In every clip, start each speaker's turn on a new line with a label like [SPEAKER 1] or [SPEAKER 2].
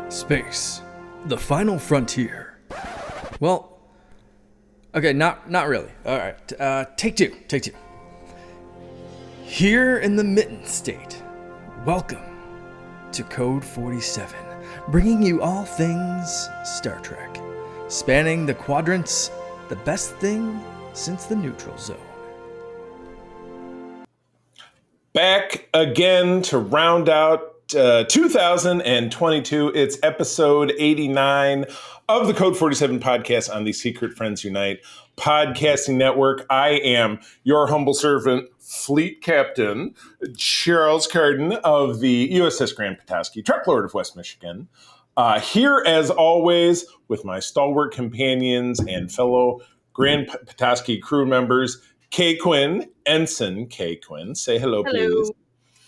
[SPEAKER 1] Space, the final frontier. Well, okay, not really. All right, take two. Here in the Mitten State, welcome to Code 47, bringing you all things Star Trek, spanning the quadrants, the best thing since the neutral zone.
[SPEAKER 2] Back again to round out 2022. It's episode 89 of the Code 47 podcast on the Secret Friends Unite podcasting network. I am your humble servant, Fleet Captain Charles Carden of the USS Grand Petoskey, Trek Lord of West Michigan. Here, as always, with my stalwart companions and fellow Grand Petoskey crew members, Kay Quinn, Ensign Kay Quinn. Say hello, please.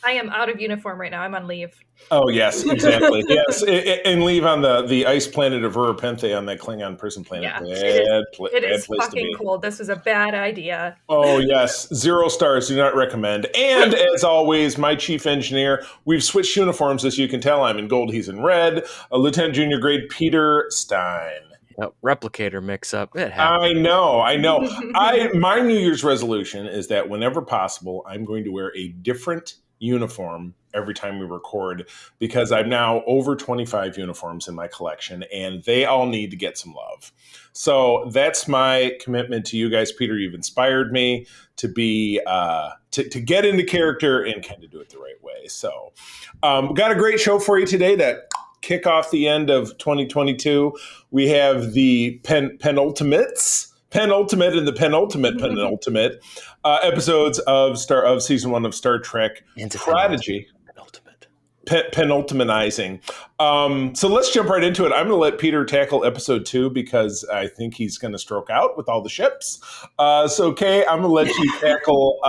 [SPEAKER 3] I am out of uniform right now. I'm on leave.
[SPEAKER 2] Oh, yes, exactly. Yes, and leave on the ice planet of Urapenthe on that Klingon prison planet.
[SPEAKER 3] Yeah, it is fucking cold. This was a bad idea.
[SPEAKER 2] Oh, yes. 0 stars. Do not recommend. And as always, my chief engineer, we've switched uniforms, as you can tell. I'm in gold. He's in red. A Lieutenant Junior Grade Peter Stein.
[SPEAKER 4] Replicator mix-up. It happens.
[SPEAKER 2] I know. My New Year's resolution is that whenever possible, I'm going to wear a different uniform every time we record, because I'm now over 25 uniforms in my collection and they all need to get some love. So that's my commitment to you guys. Peter, you've inspired me to be to get into character and kind of do it the right way. So got a great show for you today to kick off the end of 2022. We have the penultimate and the penultimate episodes of season 1 of Star Trek PRODIGY. Penultimatizing. So let's jump right into it. I'm going to let Peter tackle episode 2 because I think he's going to stroke out with all the ships. So Kay, I'm going to let you tackle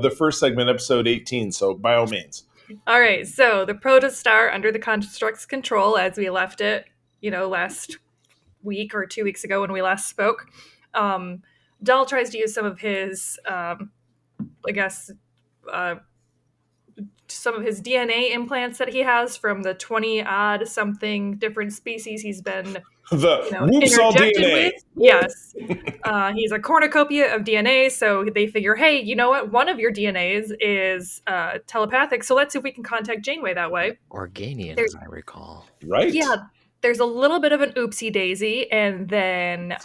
[SPEAKER 2] the first segment, episode 18. So by all means.
[SPEAKER 3] All right. So the protostar under the construct's control, as we left it, last week or 2 weeks ago when we last spoke. Dahl tries to use some of his, some of his DNA implants that he has from the 20-odd something different species he's been interjected with. Yes. He's a cornucopia of DNA, so they figure, hey, you know what? One of your DNAs is telepathic, so let's see if we can contact Janeway that way.
[SPEAKER 4] Organian, as I recall.
[SPEAKER 2] Right.
[SPEAKER 3] Yeah. There's a little bit of an oopsie daisy, and then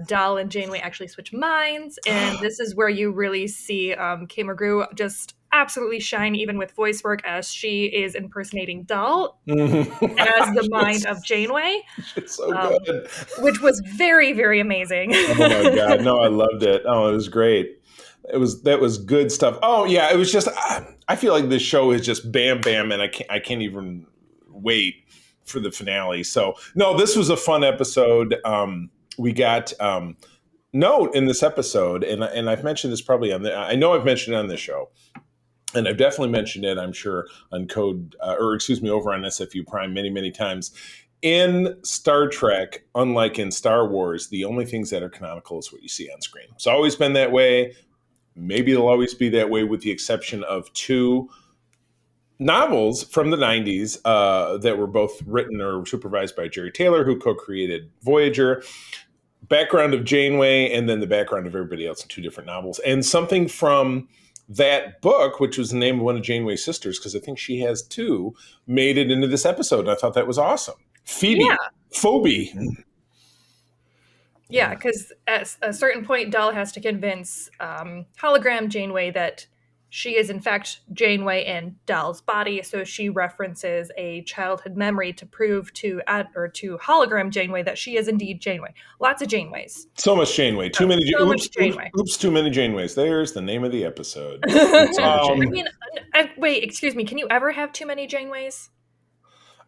[SPEAKER 3] Dahl and Janeway actually switch minds, and this is where you really see Kay McGrew just absolutely shine, even with voice work, as she is impersonating Dahl as the mind of Janeway.
[SPEAKER 2] It's so good.
[SPEAKER 3] Which was very, very amazing.
[SPEAKER 2] Oh my God. No, I loved it. Oh, it was great. That was good stuff. Oh yeah. It was just, I feel like this show is just bam, bam. And I can't even wait for the finale. So no, this was a fun episode. We got, note in this episode, and I've mentioned this probably I know I've mentioned it on this show. And I've definitely mentioned it, I'm sure, on over on SFU Prime many, many times. In Star Trek, unlike in Star Wars, the only things that are canonical is what you see on screen. It's always been that way. Maybe it'll always be that way, with the exception of 2 novels from the 90s that were both written or supervised by Jerry Taylor, who co-created Voyager. Background of Janeway, and then the background of everybody else in 2 different novels. And something from that book, which was the name of one of Janeway's sisters, because I think she has 2, made it into this episode. And I thought that was awesome. Phoebe. Yeah. Phoebe.
[SPEAKER 3] Yeah, because at a certain point, Dahl has to convince hologram Janeway that she is, in fact, Janeway in Dahl's body. So she references a childhood memory to prove to hologram Janeway that she is indeed Janeway. Lots of Janeways.
[SPEAKER 2] So much Janeway. Too many
[SPEAKER 3] Janeway.
[SPEAKER 2] Oops, too many Janeways. There's the name of the episode.
[SPEAKER 3] Wait, excuse me. Can you ever have too many Janeways?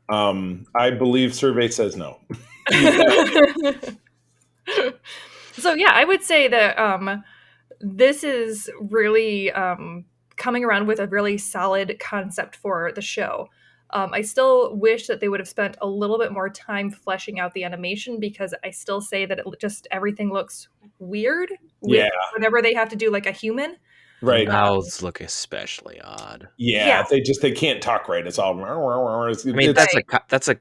[SPEAKER 2] I believe survey says no.
[SPEAKER 3] So yeah, I would say that this is really coming around with a really solid concept for the show. I still wish that they would have spent a little bit more time fleshing out the animation, because I still say that everything looks weird whenever they have to do like a human.
[SPEAKER 2] Right.
[SPEAKER 4] Mouths look especially odd.
[SPEAKER 2] Yeah. They can't talk right. It's all.
[SPEAKER 4] I mean, that's a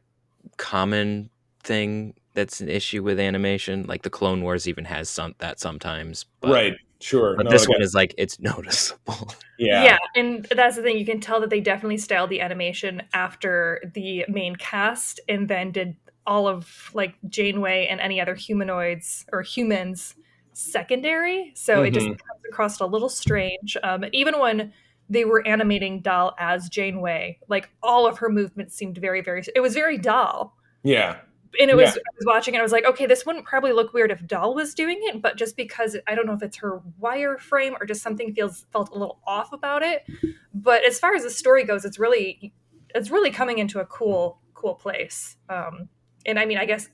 [SPEAKER 4] common thing that's an issue with animation. Like the Clone Wars even has that sometimes. But,
[SPEAKER 2] right. Sure.
[SPEAKER 4] But this one is like, it's noticeable.
[SPEAKER 3] Yeah, and that's the thing. You can tell that they definitely styled the animation after the main cast and then did all of like Janeway and any other humanoids or humans secondary. So it just comes across a little strange. Even when they were animating Doll as Janeway, like all of her movements seemed very, very, it was very Doll.
[SPEAKER 2] Yeah.
[SPEAKER 3] And I was watching it, I was like, okay, this wouldn't probably look weird if Doll was doing it, but just because I don't know if it's her wireframe or just something felt a little off about it. But as far as the story goes, it's really coming into a cool place. And I mean, I guess,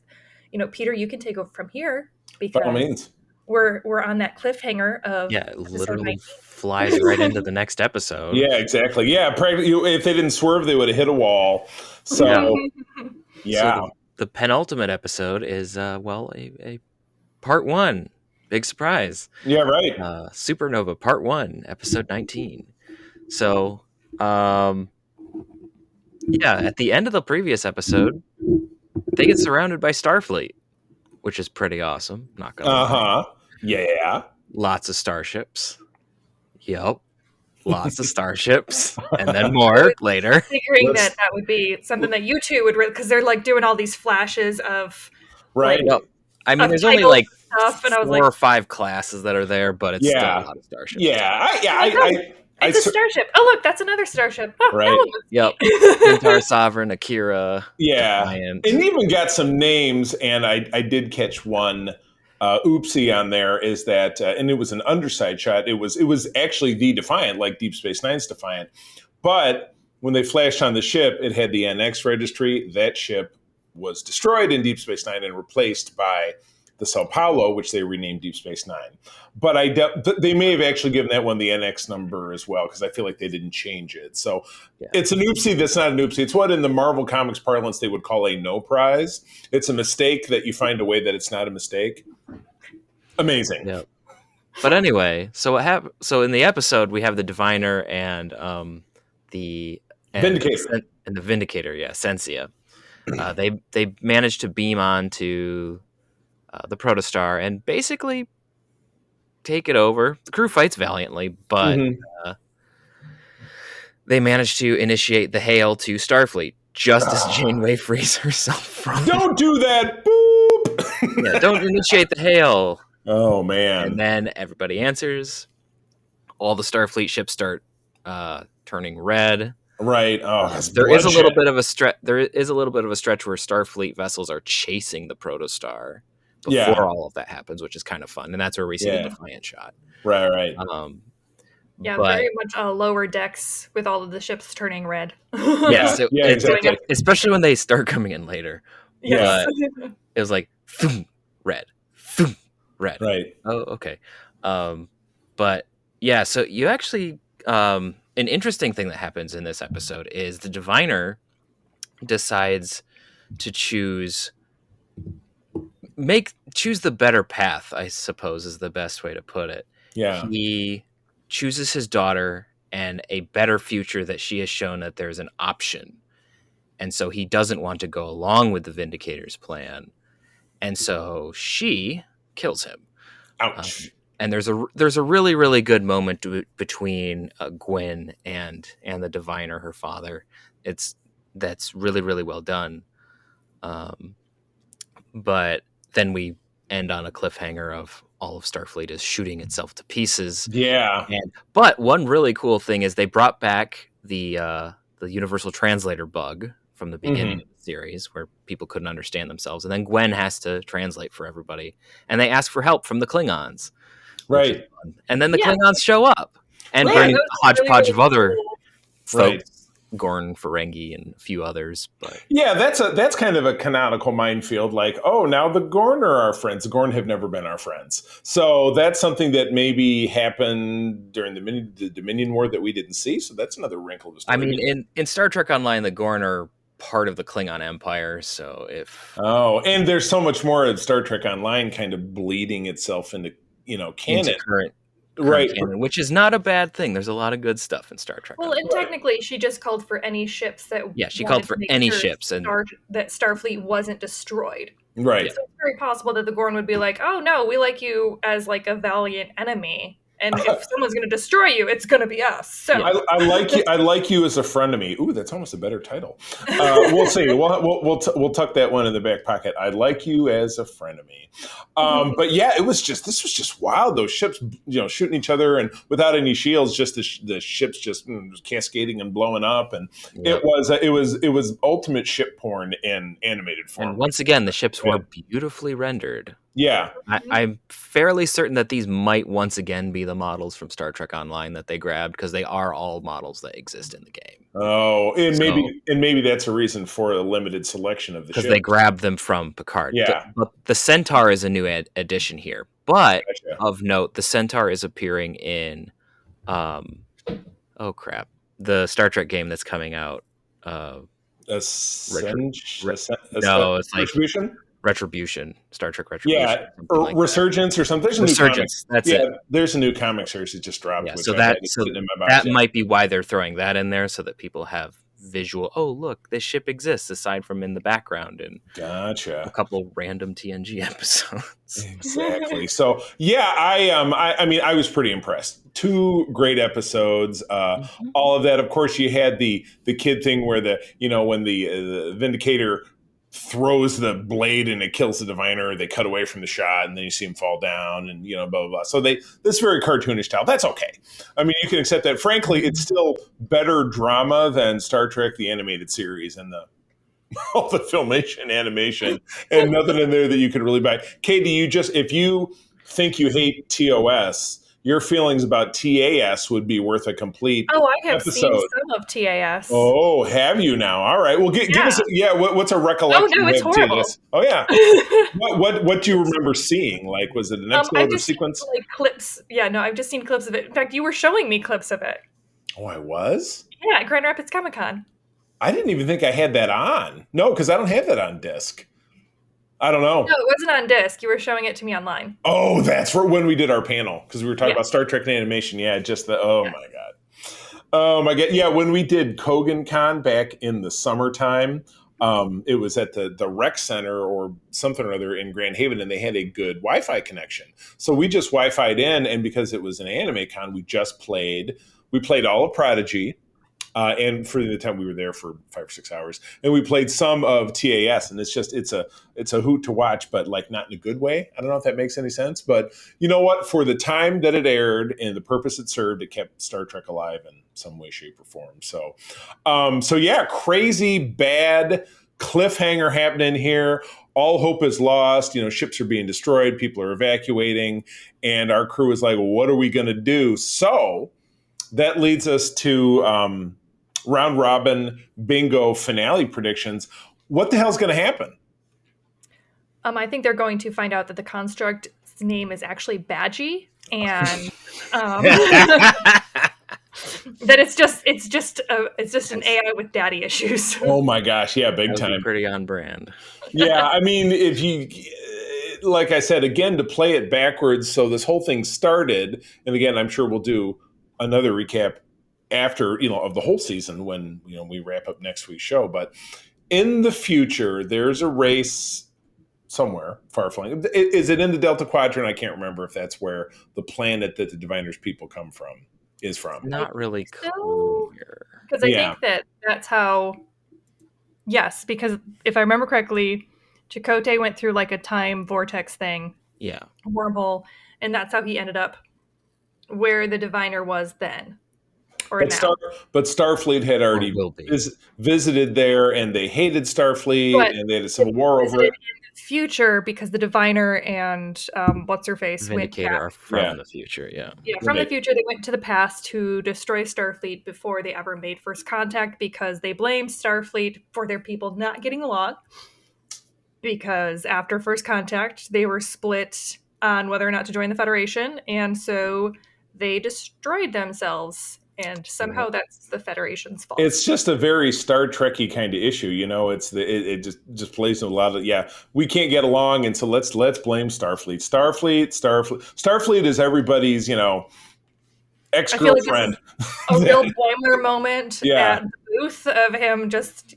[SPEAKER 3] Peter, you can take over from here because
[SPEAKER 2] by all means.
[SPEAKER 3] We're on that cliffhanger of
[SPEAKER 4] it literally flies right into the next episode.
[SPEAKER 2] Yeah, exactly. Yeah, if they didn't swerve, they would have hit a wall. So yeah.
[SPEAKER 4] So the penultimate episode is a part 1. Big surprise.
[SPEAKER 2] Yeah, right.
[SPEAKER 4] Supernova part 1, episode 19. So at the end of the previous episode, they get surrounded by Starfleet, which is pretty awesome. Not gonna lie.
[SPEAKER 2] Yeah.
[SPEAKER 4] Lots of starships. Yep. Lots of starships, and then more later.
[SPEAKER 3] Figuring that would be something that you two would, because they're like doing all these flashes of
[SPEAKER 2] right.
[SPEAKER 3] Like,
[SPEAKER 4] I mean, there's only like
[SPEAKER 3] stuff, and I was
[SPEAKER 4] 4 or 5 classes that are there, but it's still a lot of starships.
[SPEAKER 3] It's a starship. Oh, look, that's another starship. Oh,
[SPEAKER 2] right.
[SPEAKER 4] Yep. Centaur, Sovereign, Akira.
[SPEAKER 2] Defiant. And even got some names, and I did catch one. Oopsie on there is that, and it was an underside shot. It was actually the Defiant, like Deep Space Nine's Defiant. But when they flashed on the ship, it had the NX registry. That ship was destroyed in Deep Space Nine and replaced by the Sao Paulo, which they renamed Deep Space Nine. But they may have actually given that one the NX number as well, because I feel like they didn't change it. So it's an oopsie that's not an oopsie. It's what in the Marvel Comics parlance they would call a no prize. It's a mistake that you find a way that it's not a mistake. Amazing.
[SPEAKER 4] Yeah. But anyway, so in the episode we have the Diviner and the
[SPEAKER 2] Vindicator.
[SPEAKER 4] And the Vindicator, Sensia. They managed to beam on to the Protostar and basically take it over. The crew fights valiantly, but they managed to initiate the hail to Starfleet just as Janeway frees herself from.
[SPEAKER 2] Don't do that! Boop!
[SPEAKER 4] Don't initiate the hail.
[SPEAKER 2] Oh man!
[SPEAKER 4] And then everybody answers. All the Starfleet ships start turning red.
[SPEAKER 2] Right. Oh,
[SPEAKER 4] there is a little bit of a stretch. There is a little bit of a stretch where Starfleet vessels are chasing the Protostar before all of that happens, which is kind of fun, and that's where we see the Defiant shot.
[SPEAKER 2] Right.
[SPEAKER 3] Very much lower decks with all of the ships turning red.
[SPEAKER 2] Exactly.
[SPEAKER 4] Especially when they start coming in later.
[SPEAKER 2] Yeah,
[SPEAKER 4] it was like red, red.
[SPEAKER 2] Right.
[SPEAKER 4] Oh, okay. But yeah, so you actually an interesting thing that happens in this episode is the Diviner decides to choose the better path, I suppose is the best way to put it.
[SPEAKER 2] Yeah.
[SPEAKER 4] He chooses his daughter and a better future that she has shown that there's an option. And so he doesn't want to go along with the Vindicator's plan. And so she kills him.
[SPEAKER 2] Ouch.
[SPEAKER 4] And there's a really, really good moment between Gwen and the Diviner, her father. That's really, really well done. But then we end on a cliffhanger of all of Starfleet is shooting itself to pieces.
[SPEAKER 2] Yeah.
[SPEAKER 4] But one really cool thing is they brought back the Universal Translator bug from the beginning of the series where people couldn't understand themselves. And then Gwen has to translate for everybody. And they ask for help from the Klingons.
[SPEAKER 2] Right.
[SPEAKER 4] And then the Klingons show up and bring a hodgepodge of other folks. Gorn, Ferengi, and a few others, but
[SPEAKER 2] that's kind of a canonical minefield. Like, oh, now the Gorn are our friends. The Gorn have never been our friends, so that's something that maybe happened during the Dominion War that we didn't see. So that's another wrinkle of the story.
[SPEAKER 4] I mean, in Star Trek Online, the Gorn are part of the Klingon Empire. So
[SPEAKER 2] and there's so much more of Star Trek Online kind of bleeding itself into canon.
[SPEAKER 4] Into current
[SPEAKER 2] Right.
[SPEAKER 4] canon, which is not a bad thing. There's a lot of good stuff in Star Trek.
[SPEAKER 3] Well, and technically, she just called for any ships that
[SPEAKER 4] Yeah, she
[SPEAKER 3] wanted
[SPEAKER 4] called
[SPEAKER 3] to
[SPEAKER 4] for
[SPEAKER 3] make
[SPEAKER 4] any
[SPEAKER 3] sure
[SPEAKER 4] ships, and
[SPEAKER 3] that Starfleet wasn't destroyed.
[SPEAKER 2] Right.
[SPEAKER 3] So it's very possible that the Gorn would be like, "Oh no, we like you as like a valiant enemy, and if someone's going to destroy you, it's going to be us." So
[SPEAKER 4] Yeah.
[SPEAKER 2] I like you. I like you as a friend of me. Ooh, that's almost a better title. We'll see. We'll tuck that one in the back pocket. I like you as a friend of me. But yeah, this was just wild. Those ships, shooting each other and without any shields, just the ships just cascading and blowing up, and
[SPEAKER 4] Yep.
[SPEAKER 2] it was ultimate ship porn in animated form.
[SPEAKER 4] And once again, the ships were beautifully rendered.
[SPEAKER 2] Yeah.
[SPEAKER 4] I'm fairly certain that these might once again be the models from Star Trek Online that they grabbed, because they are all models that exist in the game.
[SPEAKER 2] Oh, and maybe that's a reason for a limited selection of the ships.
[SPEAKER 4] Because they grabbed them from Picard.
[SPEAKER 2] Yeah.
[SPEAKER 4] But the Centaur is a new addition here. But
[SPEAKER 2] Gotcha.
[SPEAKER 4] of note, the Centaur is appearing in, the Star Trek game that's coming out.
[SPEAKER 2] It's like
[SPEAKER 4] Retribution. Retribution, Star Trek Retribution.
[SPEAKER 2] Yeah, or like Resurgence or something. There's
[SPEAKER 4] Resurgence. That's it.
[SPEAKER 2] There's a new comic series that just dropped.
[SPEAKER 4] Yeah,
[SPEAKER 2] which
[SPEAKER 4] so that might be why they're throwing that in there, so that people have visual. Oh, look, this ship exists aside from in the background, and
[SPEAKER 2] gotcha.
[SPEAKER 4] A couple random TNG episodes.
[SPEAKER 2] Exactly. So yeah, I was pretty impressed. 2 great episodes. All of that. Of course, you had the kid thing where when the Vindicator throws the blade and it kills the diviner, they cut away from the shot and then you see him fall down and blah blah blah. So this very cartoonish style. That's okay. I mean, you can accept that. Frankly, it's still better drama than Star Trek the animated series and all the filmation animation and nothing in there that you could really buy. Katie, if you think you hate TOS, your feelings about TAS would be worth a complete
[SPEAKER 3] I have
[SPEAKER 2] episode.
[SPEAKER 3] seen some of TAS.
[SPEAKER 2] Oh, have you now? All right. Well, give us. What's a recollection?
[SPEAKER 3] Oh no, it's horrible.
[SPEAKER 2] TAS? Oh yeah. What do you remember seeing? Like, was it an episode or sequence?
[SPEAKER 3] Seen, like clips. Yeah, no, I've just seen clips of it. In fact, you were showing me clips of it.
[SPEAKER 2] Oh, I was?
[SPEAKER 3] Yeah, at Grand Rapids Comic Con.
[SPEAKER 2] I didn't even think I had that on. No, because I don't have that on disc. I don't know.
[SPEAKER 3] No, it wasn't on disc. You were showing it to me online.
[SPEAKER 2] Oh, that's when we did our panel, because we were talking about Star Trek and animation. Yeah, my God. Oh my God. Yeah, when we did Kogan Con back in the summertime, it was at the rec center or something or other in Grand Haven, and they had a good Wi-Fi connection. So we just Wi-Fi'd in, and because it was an anime con, we played all of Prodigy. And for the time we were there for 5 or 6 hours, and we played some of TAS, and it's a hoot to watch, but like not in a good way. I don't know if that makes any sense, but you know what? For the time that it aired and the purpose it served, it kept Star Trek alive in some way, shape, or form. So yeah, crazy bad cliffhanger happening here. All hope is lost. Ships are being destroyed, people are evacuating, and our crew is like, what are we going to do? So that leads us to round robin bingo finale predictions. What the hell's going to happen?
[SPEAKER 3] I think they're going to find out that the construct's name is actually Badgie, and that it's just an AI with daddy issues.
[SPEAKER 2] Oh my gosh, yeah, big time.
[SPEAKER 4] Pretty on brand.
[SPEAKER 2] Yeah, I mean, if you, like I said, again, to play it backwards. So this whole thing started, and again, I'm sure we'll do another recap after, of the whole season when, we wrap up next week's show. But in the future, there's a race somewhere far-flung. Is it in the Delta Quadrant? I can't remember if that's where the planet that the Diviners people is from.
[SPEAKER 4] Not really clear.
[SPEAKER 3] Because I think that's how, yes, because if I remember correctly, Chakotay went through like a time vortex thing.
[SPEAKER 4] Yeah.
[SPEAKER 3] Wormhole. And that's how he ended up where the Diviner was then. But
[SPEAKER 2] Starfleet had already visited there, and they hated Starfleet, and they had a civil war over it.
[SPEAKER 3] In the future, because the Diviner and what's her face
[SPEAKER 4] Vindicator are from the future,
[SPEAKER 3] from the future. They went to the past to destroy Starfleet before they ever made first contact, because they blamed Starfleet for their people not getting along. Because after first contact, they were split on whether or not to join the Federation, and so they destroyed themselves And somehow that's the Federation's fault.
[SPEAKER 2] It's just a very Star Trekky kind of issue, it just plays a lot of we can't get along, and so let's blame Starfleet. Starfleet is everybody's ex-girlfriend.
[SPEAKER 3] A real Boimler moment
[SPEAKER 2] Yeah.
[SPEAKER 3] at the booth of him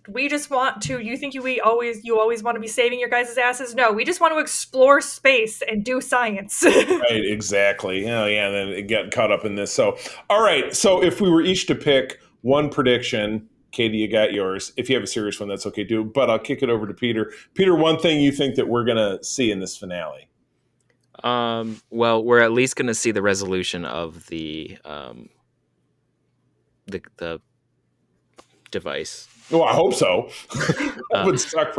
[SPEAKER 3] we just want to, you always want to be saving your guys' asses? No, we just want to explore space and do science.
[SPEAKER 2] Right, exactly. Oh, yeah, and then it got caught up in this. So, all right. So if we were each to pick one prediction, Katie, you got yours. If you have a serious one, that's okay too. But I'll kick it over to Peter. Peter, one thing you think that we're going to see in this finale?
[SPEAKER 4] Well, we're at least going to see the resolution of the device.
[SPEAKER 2] Well, I hope so. That would suck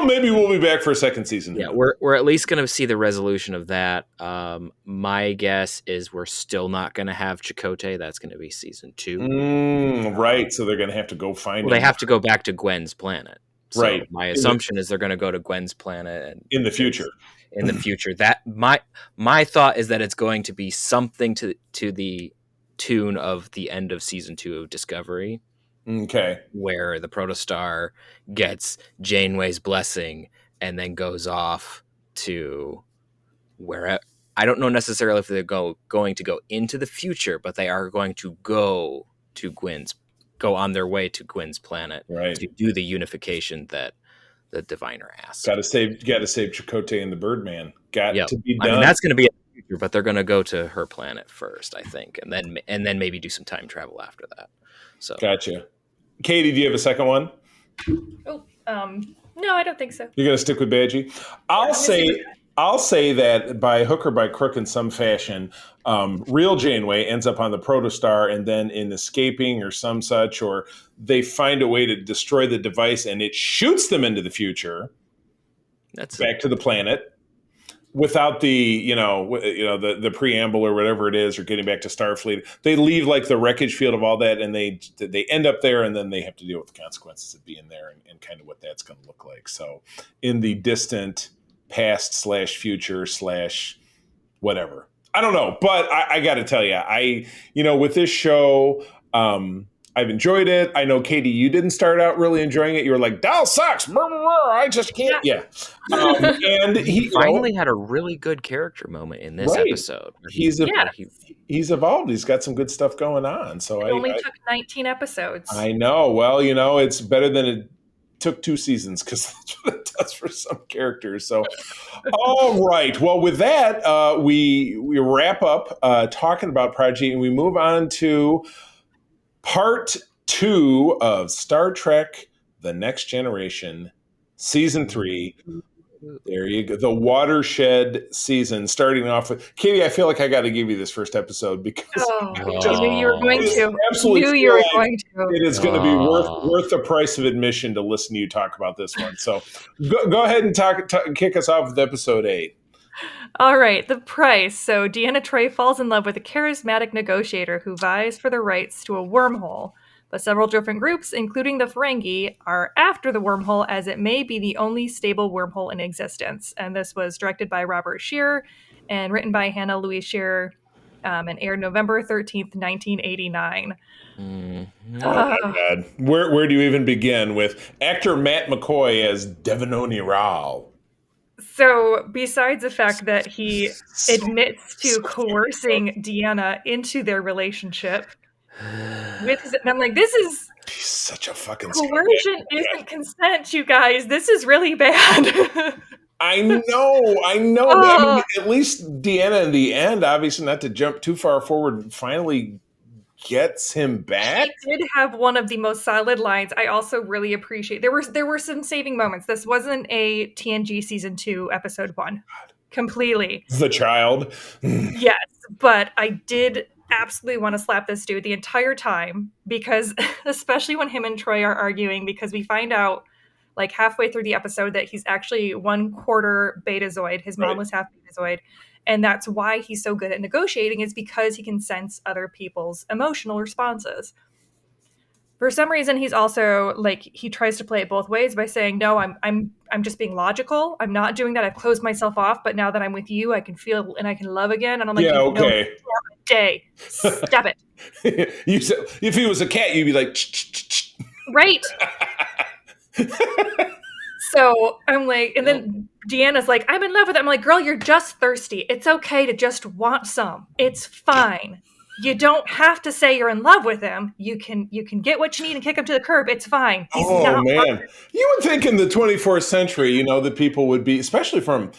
[SPEAKER 2] maybe we'll be back for a second season.
[SPEAKER 4] Yeah, we're at least going to see the resolution of that. My guess is we're still not going to have Chakotay. That's going to be season 2.
[SPEAKER 2] Right. So they're going to have to go find him.
[SPEAKER 4] They have to go back to Gwen's planet. So
[SPEAKER 2] right.
[SPEAKER 4] My assumption is they're going to go to Gwen's planet
[SPEAKER 2] in the future.
[SPEAKER 4] In the future, that my thought is that it's going to be something to the tune of the end of season 2 of Discovery.
[SPEAKER 2] Okay.
[SPEAKER 4] Where the protostar gets Janeway's blessing and then goes off to where I don't know necessarily if they're going to go into the future, but they are going to go on their way to Gwen's planet to do the unification that the Diviner asked.
[SPEAKER 2] Got to save Chakotay and the Birdman. Got to be done.
[SPEAKER 4] I mean, that's going to be in the future, but they're going to go to her planet first, I think, and then maybe do some time travel after that. So
[SPEAKER 2] gotcha. Katie, do you have a second one?
[SPEAKER 3] Oh, no, I don't think so.
[SPEAKER 2] You're going to stick with Badgie? I'll say that by hook or by crook in some fashion, real Janeway ends up on the protostar, and then in escaping or some such, or they find a way to destroy the device and it shoots them into the future. That's back to the planet without the the preamble or whatever it is, or getting back to Starfleet. They leave like the wreckage field of all that, and they end up there, and then they have to deal with the consequences of being there and kind of what that's going to look like. So in the distant past / future / whatever. I don't know, but I got to tell you, with this show, I've enjoyed it. I know, Katie, you didn't start out really enjoying it. You were like, Dal sucks. I just can't. Yeah. And he
[SPEAKER 4] finally had a really good character moment in this episode.
[SPEAKER 2] He's evolved. He's got some good stuff going on. So
[SPEAKER 3] it only took 19 episodes.
[SPEAKER 2] I know. Well, it's better than it took 2 seasons, because that's what it does for some characters. So, all right. Well, with that, we wrap up talking about Prodigy, and we move on to Part 2 of Star Trek: The Next Generation, Season 3. There you go. The watershed season, starting off with Katie. I feel like I got to give you this first episode because
[SPEAKER 3] I knew you were going to.
[SPEAKER 2] Absolutely,
[SPEAKER 3] you were going to.
[SPEAKER 2] It is going to be worth the price of admission to listen to you talk about this one. So go ahead and kick us off with episode 8.
[SPEAKER 3] All right, the price. So Deanna Troi falls in love with a charismatic negotiator who vies for the rights to a wormhole. But several different groups, including the Ferengi, are after the wormhole, as it may be the only stable wormhole in existence. And this was directed by Robert Scheer and written by Hannah Louise Scheer, and aired November 13th, 1989.
[SPEAKER 2] Oh my God. Where do you even begin with actor Matt McCoy as Devanoni Rao?
[SPEAKER 3] So, besides the fact that he admits to coercing Deanna into their relationship, and I'm like, this is
[SPEAKER 2] he's such a fucking
[SPEAKER 3] coercion isn't consent, you guys. This is really bad.
[SPEAKER 2] I know. I mean, at least Deanna in the end, obviously not to jump too far forward, finally gets him back.
[SPEAKER 3] He did have one of the most solid lines. I also really appreciate there were some saving moments. This wasn't a TNG season 2 episode 1 completely.
[SPEAKER 2] The child.
[SPEAKER 3] Yes, but I did absolutely want to slap this dude the entire time, because especially when him and Troy are arguing, because we find out like halfway through the episode that he's actually 1/4 Betazoid. His mom was half Betazoid. And that's why he's so good at negotiating, is because he can sense other people's emotional responses. For some reason, he's also like, he tries to play it both ways by saying, no, I'm just being logical. I'm not doing that. I've closed myself off, but now that I'm with you, I can feel and I can love again. And I'm like,
[SPEAKER 2] yeah, okay.
[SPEAKER 3] day. Stop it.
[SPEAKER 2] You said, if he was a cat, you'd be like,
[SPEAKER 3] Right. So I'm like, and then Deanna's like, I'm in love with him. I'm like, girl, you're just thirsty. It's okay to just want some. It's fine. You don't have to say you're in love with him. You can get what you need and kick him to the curb. It's fine. He's
[SPEAKER 2] oh
[SPEAKER 3] not
[SPEAKER 2] man, you would think in the 24th century, you know, that people would be, especially from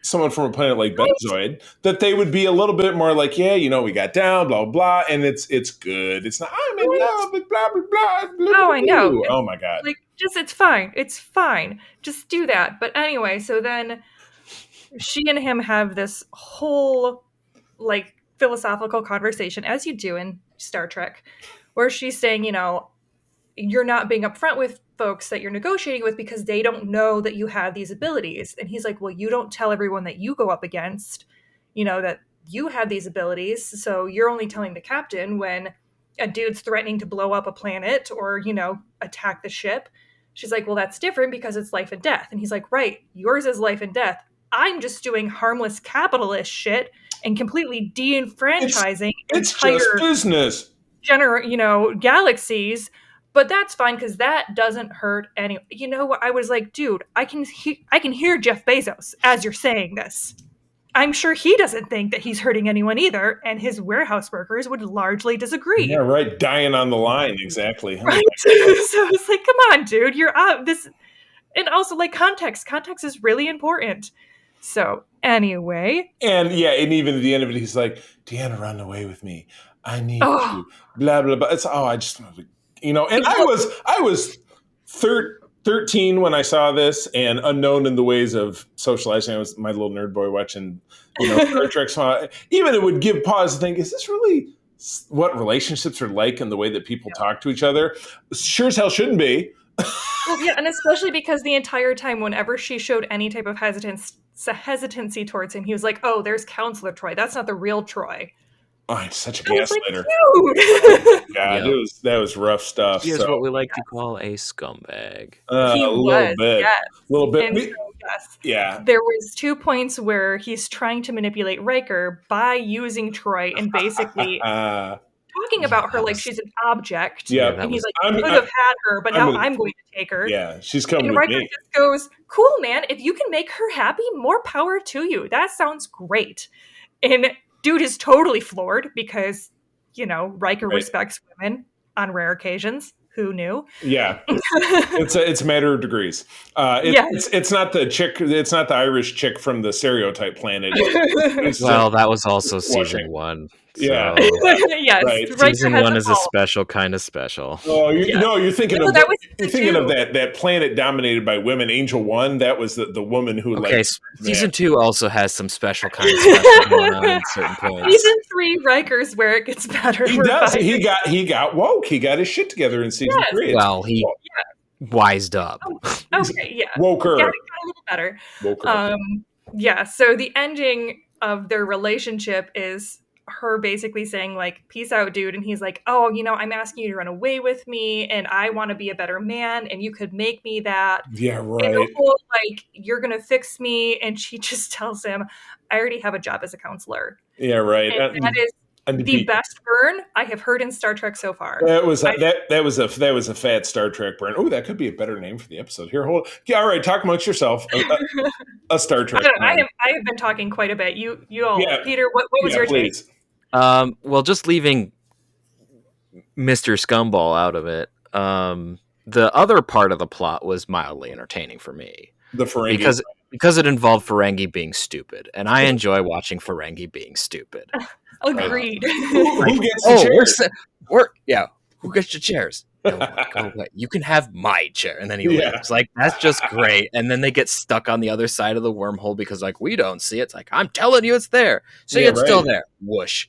[SPEAKER 2] someone from a planet like Benzoid, that they would be a little bit more like, yeah, you know, we got down, blah blah, and it's good. It's not, I'm in love with blah blah blah. Blah
[SPEAKER 3] Oh, I know.
[SPEAKER 2] blah. Oh my god.
[SPEAKER 3] Like, just it's fine. It's fine. Just do that. But anyway, so then she and him have this whole like philosophical conversation, as you do in Star Trek, where she's saying, you know, you're not being upfront with folks that you're negotiating with because they don't know that you have these abilities. And he's like, well, you don't tell everyone that you go up against, you know, that you have these abilities. So you're only telling the captain when a dude's threatening to blow up a planet or, you know, attack the ship. She's like, well, that's different because it's life and death. And he's like, right, yours is life and death. I'm just doing harmless capitalist shit and completely de-enfranchising
[SPEAKER 2] It's
[SPEAKER 3] entire
[SPEAKER 2] just business.
[SPEAKER 3] galaxies. But that's fine because that doesn't hurt any. You know what? I was like, dude, I can hear Jeff Bezos as you're saying this. I'm sure he doesn't think that he's hurting anyone either, and his warehouse workers would largely disagree.
[SPEAKER 2] Yeah, right. Dying on the line, exactly. Oh,
[SPEAKER 3] Right? So it's like, come on, dude, you're out this, and also like context. Context is really important. So anyway,
[SPEAKER 2] and yeah, and even at the end of it, he's like, Deanna, run away with me. I need
[SPEAKER 3] Oh.
[SPEAKER 2] you. Blah blah blah. It's I just, you know, and I was 13 when I saw this, and unknown in the ways of socializing. I was my little nerd boy watching, you know, Star Trek. So even it would give pause to think, is this really what relationships are like and the way that people talk to each other? Sure as hell shouldn't be.
[SPEAKER 3] well, yeah, and especially because the entire time, whenever she showed any type of hesitancy towards him, he was like, "Oh, there's Counselor Troy. That's not the real Troy."
[SPEAKER 2] Oh, it's such a
[SPEAKER 3] I was like,
[SPEAKER 2] gaslighter.
[SPEAKER 3] dude.
[SPEAKER 2] God,
[SPEAKER 4] Yep.
[SPEAKER 2] that was rough stuff.
[SPEAKER 4] He is
[SPEAKER 2] So,
[SPEAKER 4] what we like to call a scumbag.
[SPEAKER 3] He
[SPEAKER 2] a little
[SPEAKER 3] was,
[SPEAKER 2] bit,
[SPEAKER 3] yes.
[SPEAKER 2] a little bit.
[SPEAKER 3] And so, yes,
[SPEAKER 2] Yeah.
[SPEAKER 3] there was 2 points where he's trying to manipulate Riker by using Troy and basically talking about her like she's an object.
[SPEAKER 2] Yeah,
[SPEAKER 3] And he's like,
[SPEAKER 2] I'm-
[SPEAKER 3] you could have had her, but now
[SPEAKER 2] I'm
[SPEAKER 3] I'm going to take her.
[SPEAKER 2] Yeah, she's coming
[SPEAKER 3] And
[SPEAKER 2] with
[SPEAKER 3] Riker
[SPEAKER 2] me.
[SPEAKER 3] just goes, cool, man. If you can make her happy, more power to you. That sounds great. And dude is totally floored because, you know, Riker
[SPEAKER 2] Right.
[SPEAKER 3] respects women on rare occasions. Who knew?
[SPEAKER 2] Yeah, it's a matter of degrees. It's not the chick. It's not the Irish chick from the Stereotype Planet.
[SPEAKER 4] Well, that was also
[SPEAKER 2] Washing.
[SPEAKER 4] season 1. So
[SPEAKER 2] Yeah.
[SPEAKER 3] Yes,
[SPEAKER 2] Right.
[SPEAKER 3] Riker
[SPEAKER 4] season
[SPEAKER 3] has
[SPEAKER 4] 1
[SPEAKER 3] it
[SPEAKER 4] is a
[SPEAKER 3] all.
[SPEAKER 4] special kind of special.
[SPEAKER 2] Oh,
[SPEAKER 3] Yeah.
[SPEAKER 2] no, you're thinking
[SPEAKER 3] No,
[SPEAKER 2] of
[SPEAKER 3] that was
[SPEAKER 2] you're
[SPEAKER 3] season
[SPEAKER 2] thinking of
[SPEAKER 3] 2.
[SPEAKER 2] that planet dominated by women. Angel 1. That was the woman who
[SPEAKER 4] Okay,
[SPEAKER 2] like
[SPEAKER 4] season 2 also has some special kind of special going on at certain points.
[SPEAKER 3] Season 3, Riker's where it gets better.
[SPEAKER 2] He
[SPEAKER 3] We're
[SPEAKER 2] does.
[SPEAKER 3] fine.
[SPEAKER 2] He got woke. He got his shit together in season
[SPEAKER 3] Yes.
[SPEAKER 2] 3.
[SPEAKER 4] Well, he wised up.
[SPEAKER 3] Okay, yeah.
[SPEAKER 2] Woker.
[SPEAKER 3] Got a little better.
[SPEAKER 2] Woker.
[SPEAKER 3] Yeah, so the ending of their relationship is her basically saying like, peace out, dude. And he's like, oh, you know, I'm asking you to run away with me and I want to be a better man and you could make me that.
[SPEAKER 2] Yeah,
[SPEAKER 3] And
[SPEAKER 2] right.
[SPEAKER 3] the whole like, you're going to fix me. And she just tells him, I already have a job as a counselor.
[SPEAKER 2] Yeah, right.
[SPEAKER 3] And that is the best burn I have heard in Star Trek so far.
[SPEAKER 2] That was a fat Star Trek burn. Oh, that could be a better name for the episode. Here, hold. Yeah, all right, talk amongst yourself. A Star Trek.
[SPEAKER 3] I have been talking quite a bit. You all,
[SPEAKER 2] Yeah.
[SPEAKER 3] Peter, what was your take?
[SPEAKER 2] please.
[SPEAKER 4] Well, just leaving Mr. Scumball out of it, the other part of the plot was mildly entertaining for me.
[SPEAKER 2] The Ferengi.
[SPEAKER 4] Because it involved Ferengi being stupid, and I enjoy watching Ferengi being stupid.
[SPEAKER 3] Agreed.
[SPEAKER 2] Who gets the chair?
[SPEAKER 4] Who gets your chairs? No, go away. You can have my chair. And then he
[SPEAKER 2] Yeah.
[SPEAKER 4] leaves. Like, that's just great. And then they get stuck on the other side of the wormhole because, like, we don't see it. It's like, I'm telling you it's there. See,
[SPEAKER 2] Yeah,
[SPEAKER 4] it's still
[SPEAKER 2] right.
[SPEAKER 4] there. Whoosh.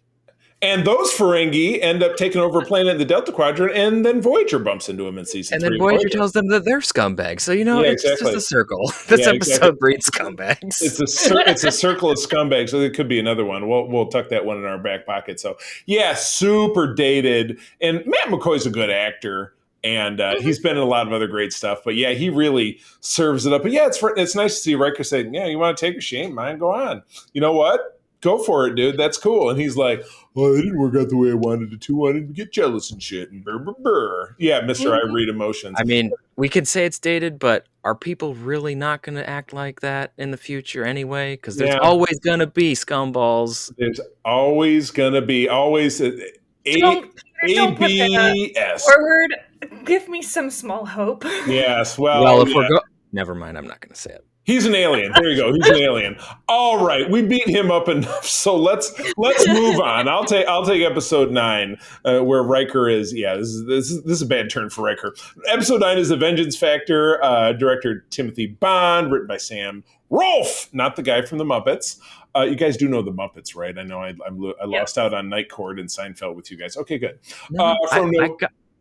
[SPEAKER 2] And those Ferengi end up taking over a planet in the Delta Quadrant, and then Voyager bumps into him in season
[SPEAKER 4] And
[SPEAKER 2] 3.
[SPEAKER 4] then Voyager tells them that they're scumbags. So, you know,
[SPEAKER 2] Yeah,
[SPEAKER 4] it's
[SPEAKER 2] exactly.
[SPEAKER 4] just a circle. This
[SPEAKER 2] Yeah,
[SPEAKER 4] episode
[SPEAKER 2] exactly.
[SPEAKER 4] breeds scumbags.
[SPEAKER 2] It's a circle of scumbags, so it could be another one. We'll tuck that one in our back pocket. So, yeah, super dated. And Matt McCoy's a good actor. And he's been in a lot of other great stuff. But, yeah, he really serves it up. But, yeah, it's nice to see Riker say, yeah, you want to take her? She ain't mine. Go on. You know what? Go for it, dude. That's cool. And he's like, oh, it didn't work out the way I wanted it to. I didn't get jealous and shit. And brr, brr, brr. Yeah, Mr. I read emotions.
[SPEAKER 4] I mean, we could say it's dated, but are people really not going to act like that in the future anyway? Because there's always going to be scumballs.
[SPEAKER 2] There's always going to be
[SPEAKER 3] Don't put that forward. Give me some small hope.
[SPEAKER 2] Yes, well,
[SPEAKER 4] if we're never mind, I'm not going to say it.
[SPEAKER 2] He's an alien. There you go. He's an alien. All right, we beat him up enough, so let's move on. I'll take episode 9, where Riker is. Yeah, this is a bad turn for Riker. Episode 9 is The Vengeance Factor. Director Timothy Bond, written by Sam Rolfe, not the guy from the Muppets. You guys do know the Muppets, right? I know I lost out on Night Court and Seinfeld with you guys. Okay, good.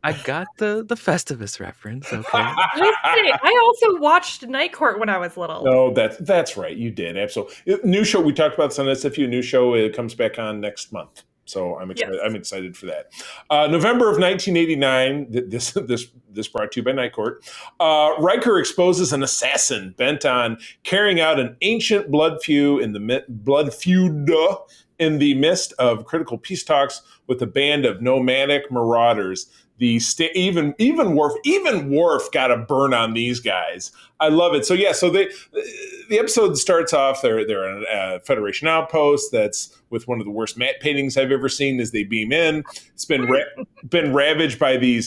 [SPEAKER 4] I got the Festivus reference. Okay.
[SPEAKER 3] I also watched Night Court when I was little.
[SPEAKER 2] No, that's right. You did. Absolutely. New show. We talked about this on SFU. New show. It comes back on next month. So I'm excited. Yes. I'm excited for that. November of 1989. This brought to you by Night Court. Riker exposes an assassin bent on carrying out an ancient blood feud in the midst of critical peace talks with a band of nomadic marauders. Even Worf got a burn on these guys. I love it. So yeah, the episode starts off. They're on a Federation outpost that's with one of the worst matte paintings I've ever seen. As they beam in, it's been ravaged by the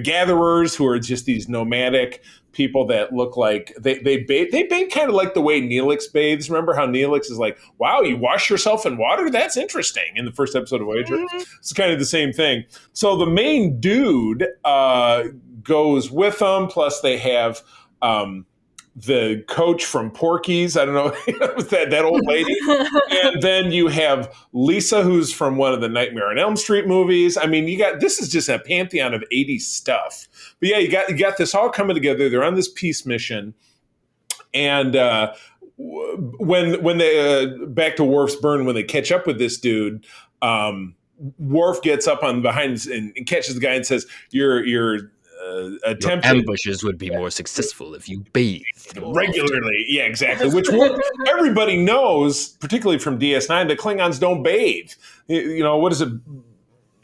[SPEAKER 2] gatherers, who are just these nomadic people that look like they bathe kind of like the way Neelix bathes. Remember how Neelix is like, wow, you wash yourself in water? That's interesting. In the first episode of Voyager, it's kind of the same thing. So the main dude goes with them. Plus they have the coach from Porky's. I don't know, that old lady. And then you have Lisa, who's from one of the Nightmare on Elm Street movies. I mean, this is just a pantheon of 80s stuff. But yeah, you got this all coming together. They're on this peace mission. And when they back to Worf's burn, when they catch up with this dude, Worf gets up on behind and catches the guy and says, Your
[SPEAKER 4] ambushes would be more successful if you bathed
[SPEAKER 2] regularly. Yeah, exactly. Which everybody knows, particularly from DS9, that Klingons don't bathe. You know, what is it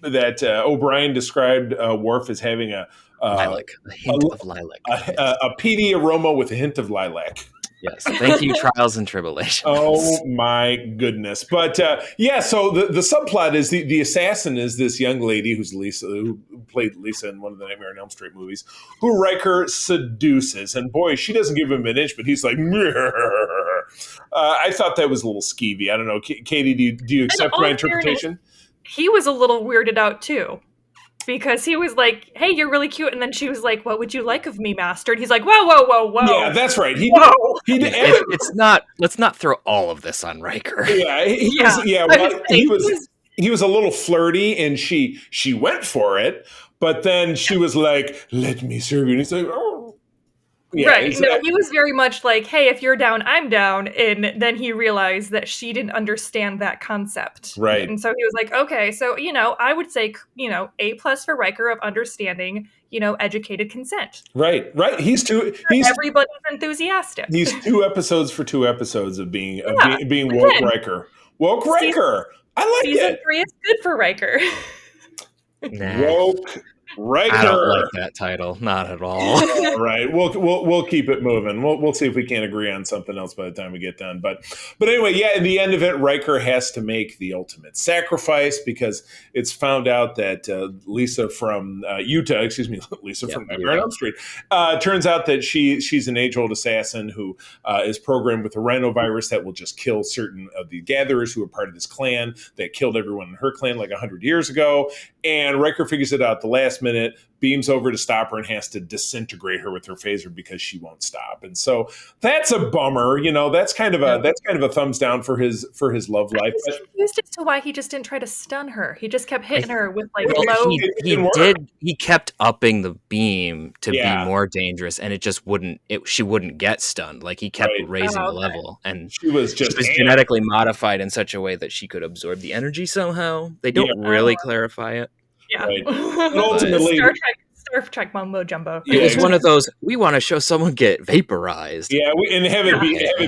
[SPEAKER 2] that O'Brien described Worf as having a
[SPEAKER 4] hint of lilac,
[SPEAKER 2] a peaty aroma with a hint of lilac.
[SPEAKER 4] Yes. Thank you, Trials and Tribulations.
[SPEAKER 2] Oh, my goodness. But, so the subplot is the assassin is this young lady who's Lisa, who played Lisa in one of the Nightmare on Elm Street movies, who Riker seduces. And, boy, she doesn't give him an inch, but he's like, I thought that was a little skeevy. I don't know. Katie, do you accept my interpretation?
[SPEAKER 3] He was a little weirded out, too. Because he was like, hey, you're really cute. And then she was like, what would you like of me, master? And he's like, whoa, whoa, whoa, whoa.
[SPEAKER 2] Yeah, that's right. He did.
[SPEAKER 4] Let's not throw all of this on Riker.
[SPEAKER 2] Yeah, he was a little flirty, and she went for it. But then she was like, let me serve you. And he's like, oh. Yeah,
[SPEAKER 3] right.
[SPEAKER 2] exactly.
[SPEAKER 3] No, he was very much like, hey, if you're down, I'm down. And then he realized that she didn't understand that concept.
[SPEAKER 2] Right.
[SPEAKER 3] And so he was like, okay, so, I would say, A+ for Riker of understanding, educated consent.
[SPEAKER 2] Right.
[SPEAKER 3] Everybody's enthusiastic.
[SPEAKER 2] He's 2 episodes for 2 episodes of being woke Riker. Woke Riker. I like it.
[SPEAKER 3] Season 3 is good for Riker.
[SPEAKER 4] Nah.
[SPEAKER 2] Woke Riker.
[SPEAKER 4] I don't like that title, not at all.
[SPEAKER 2] All right, we'll keep it moving. We'll see if we can't agree on something else by the time we get done. But anyway, yeah. In the end of it, Riker has to make the ultimate sacrifice because it's found out that Lisa from Utah, Lisa from Nightmare on Elm Street, turns out that she's an age-old assassin who is programmed with a rhinovirus that will just kill certain of the gatherers who are part of this clan that killed everyone in her clan like 100 years ago. And Riker figures it out the last minute, beams over to stop her, and has to disintegrate her with her phaser because she won't stop. And so that's a bummer. That's kind of a thumbs down for his love life.
[SPEAKER 3] I was confused as to why he just didn't try to stun her. He just kept hitting her with
[SPEAKER 4] He kept upping the beam to be more dangerous, and she wouldn't get stunned. Like he kept raising the level, and
[SPEAKER 2] she was
[SPEAKER 4] genetically modified in such a way that she could absorb the energy somehow. They don't really clarify it.
[SPEAKER 3] Yeah.
[SPEAKER 2] Right. Ultimately,
[SPEAKER 3] Star Star Trek mumbo jumbo.
[SPEAKER 4] It was
[SPEAKER 2] Yeah,
[SPEAKER 4] one of those, we want to show someone get vaporized.
[SPEAKER 2] Yeah, and have it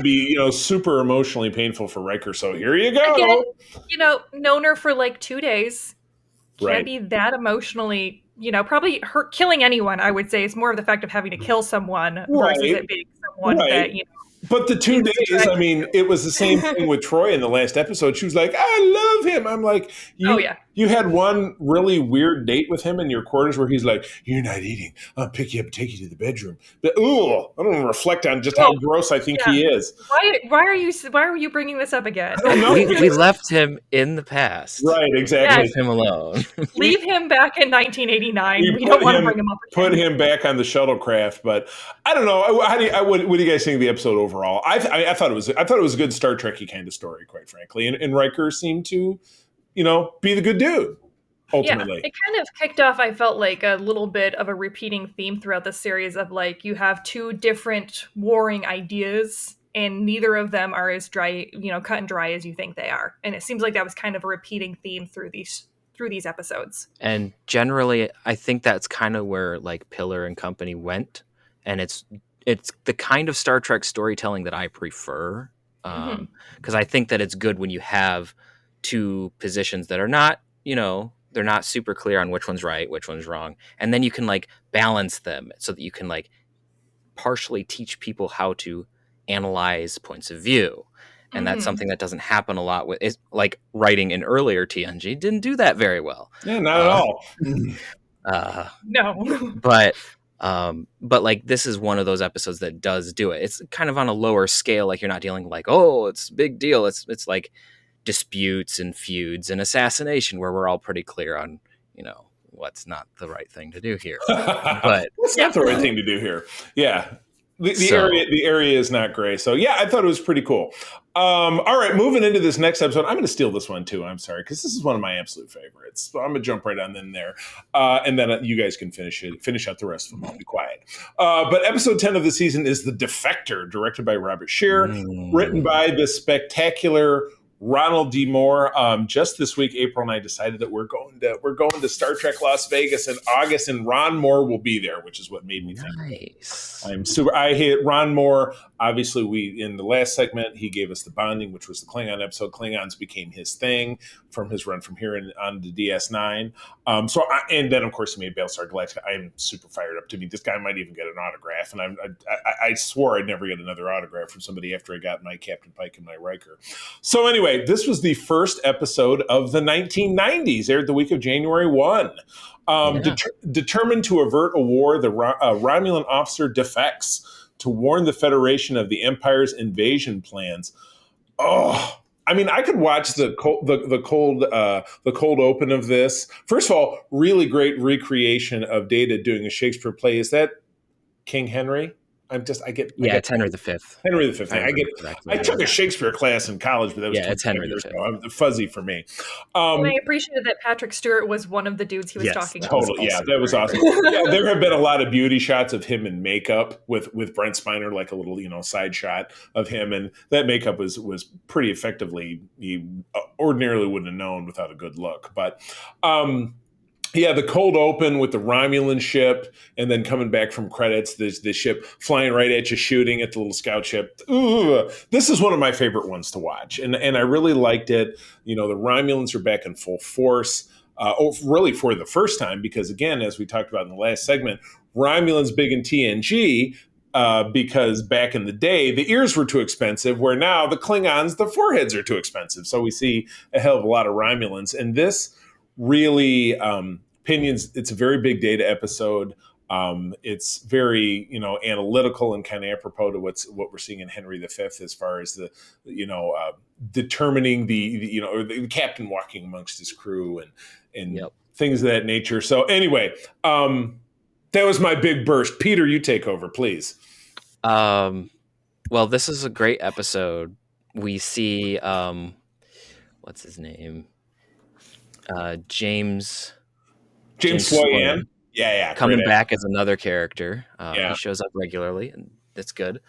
[SPEAKER 2] be
[SPEAKER 4] Okay.
[SPEAKER 2] super emotionally painful for Riker. So here you go.
[SPEAKER 3] Again, known her for like 2 days. Can't
[SPEAKER 2] Right.
[SPEAKER 3] be that emotionally, probably hurt killing anyone, I would say. It's more of the fact of having to kill someone versus
[SPEAKER 2] Right.
[SPEAKER 3] it being someone
[SPEAKER 2] Right.
[SPEAKER 3] that,
[SPEAKER 2] But the 2
[SPEAKER 3] is
[SPEAKER 2] days, I mean, it was the same thing with Troy in the last episode. She was like, I love him. I'm like,
[SPEAKER 3] Oh, yeah.
[SPEAKER 2] you had one really weird date with him in your quarters where he's like, you're not eating. I'll pick you up and take you to the bedroom. But, I don't want to reflect on just how gross I think he is.
[SPEAKER 3] Why are you bringing this up again?
[SPEAKER 2] I don't know.
[SPEAKER 4] We left him in the past.
[SPEAKER 2] Right, exactly.
[SPEAKER 4] Leave him alone.
[SPEAKER 3] Leave him back in 1989.
[SPEAKER 2] We
[SPEAKER 3] We don't want to bring him up again.
[SPEAKER 2] Put him back on the shuttlecraft, but I don't know. What do you guys think of the episode overall? I thought it was a good Star Trek-y kind of story, quite frankly, and Riker seemed to, be the good dude ultimately.
[SPEAKER 3] Yeah, it kind of kicked off, I felt like, a little bit of a repeating theme throughout the series of like you have two different warring ideas and neither of them are as dry, cut and dry as you think they are. And it seems like that was kind of a repeating theme through these episodes.
[SPEAKER 4] And generally, I think that's kind of where like Pillar and Company went, and it's the kind of Star Trek storytelling that I prefer, because I think that it's good when you have two positions that are not, they're not super clear on which one's right, which one's wrong, and then you can like balance them so that you can like partially teach people how to analyze points of view. And that's something that doesn't happen a lot with, is like writing in earlier TNG didn't do that very well.
[SPEAKER 2] Yeah, not at all.
[SPEAKER 3] No.
[SPEAKER 4] But like this is one of those episodes that does do it. It's kind of on a lower scale. Like you're not dealing like, oh, it's a big deal. It's like disputes and feuds and assassination where we're all pretty clear on, what's not the right thing to do here. But
[SPEAKER 2] what's not the right thing to do here? Yeah. The area is not gray. So yeah, I thought it was pretty cool. All right, moving into this next episode, I'm going to steal this one too. I'm sorry, because this is one of my absolute favorites. So I'm going to jump right on in there, and then you guys can finish out the rest of them. I'll be quiet. But episode 10 of the season is The Defector, directed by Robert Scheer, written by the spectacular Ronald D. Moore. Just this week, April and I decided that we're going to Star Trek Las Vegas in August, and Ron Moore will be there, which is what made me think.
[SPEAKER 4] Nice.
[SPEAKER 2] I hate Ron Moore. Obviously, in the last segment, he gave us The Bonding, which was the Klingon episode. Klingons became his thing from his run from here on to DS9. And then, of course, he made Battlestar Galactica. I'm super fired up to meet this guy. Might even get an autograph. And I swore I'd never get another autograph from somebody after I got my Captain Pike and my Riker. So anyway, this was the first episode of the 1990s, aired the week of January 1. Determined to avert a war, the Romulan officer defects to warn the Federation of the Empire's invasion plans. Oh, I mean, I could watch the cold open of this. First of all, really great recreation of Data doing a Shakespeare play. Is that King Henry? It's
[SPEAKER 4] Henry V.
[SPEAKER 2] Henry V. I took a Shakespeare class in college, but that was
[SPEAKER 4] it's Henry V.
[SPEAKER 2] Fuzzy for me.
[SPEAKER 3] And I appreciated that Patrick Stewart was one of the dudes he was talking to.
[SPEAKER 2] Totally, yeah, that was awesome. Yeah, there have been a lot of beauty shots of him in makeup with Brent Spiner, like a little side shot of him, and that makeup was pretty effectively. He ordinarily wouldn't have known without a good look, but. Yeah, the cold open with the Romulan ship, and then coming back from credits, the ship flying right at you, shooting at the little scout ship. Ooh, this is one of my favorite ones to watch, and I really liked it. The Romulans are back in full force, really for the first time, because again, as we talked about in the last segment, Romulans big in TNG. Because back in the day, the ears were too expensive, where now the Klingons, the foreheads are too expensive. So we see a hell of a lot of Romulans, and this really opinions. It's a very big Data episode. It's very analytical and kind of apropos to what we're seeing in Henry V as far as the determining the captain walking amongst his crew and things of that nature. So anyway, that was my big burst. Peter, you take over, please.
[SPEAKER 4] Well, this is a great episode. We see what's his name? James
[SPEAKER 2] Swoyan. Yeah.
[SPEAKER 4] Coming back as another character. He shows up regularly, and that's good.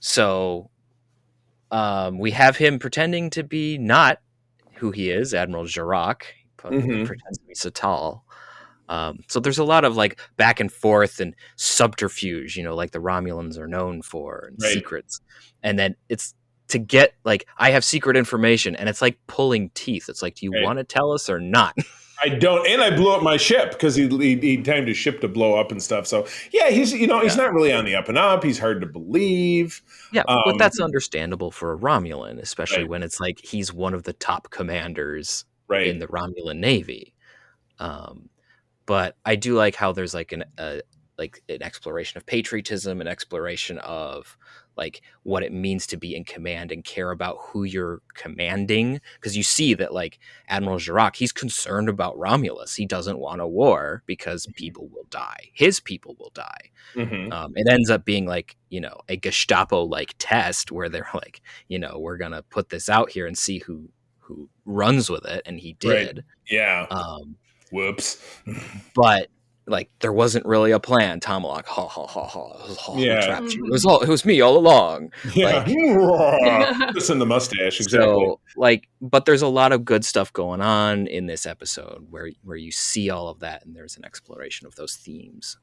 [SPEAKER 4] So we have him pretending to be not who he is, Admiral Jirac. He pretends to be Satal. So there's a lot of like back and forth and subterfuge, like the Romulans are known for, and
[SPEAKER 2] Right.
[SPEAKER 4] secrets. And then it's to get like, I have secret information, and it's like pulling teeth. It's like, do you
[SPEAKER 2] Right.
[SPEAKER 4] want to tell us or not?
[SPEAKER 2] I don't, and I blew up my ship because he timed his ship to blow up and stuff. So yeah, he's not really on the up and up. He's hard to believe.
[SPEAKER 4] Yeah, but that's understandable for a Romulan, especially
[SPEAKER 2] Right.
[SPEAKER 4] when it's like he's one of the top commanders
[SPEAKER 2] Right.
[SPEAKER 4] in the Romulan Navy. But I do like how there's like an exploration of patriotism, an exploration of like what it means to be in command and care about who you're commanding. Because you see that like Admiral Jirac, he's concerned about Romulus. He doesn't want a war because people will die. His people will die.
[SPEAKER 2] Mm-hmm.
[SPEAKER 4] It ends up being like, a Gestapo like test where they're like, we're going to put this out here and see who runs with it. And he did.
[SPEAKER 2] Right. Yeah. Whoops.
[SPEAKER 4] But like there wasn't really a plan. Tomalak, ha ha ha ha.
[SPEAKER 2] Yeah.
[SPEAKER 4] Trapped you. It was me all along.
[SPEAKER 2] Yeah.
[SPEAKER 4] Like,
[SPEAKER 2] listen, the mustache. Exactly.
[SPEAKER 4] So like, but there's a lot of good stuff going on in this episode where you see all of that, and there's an exploration of those themes.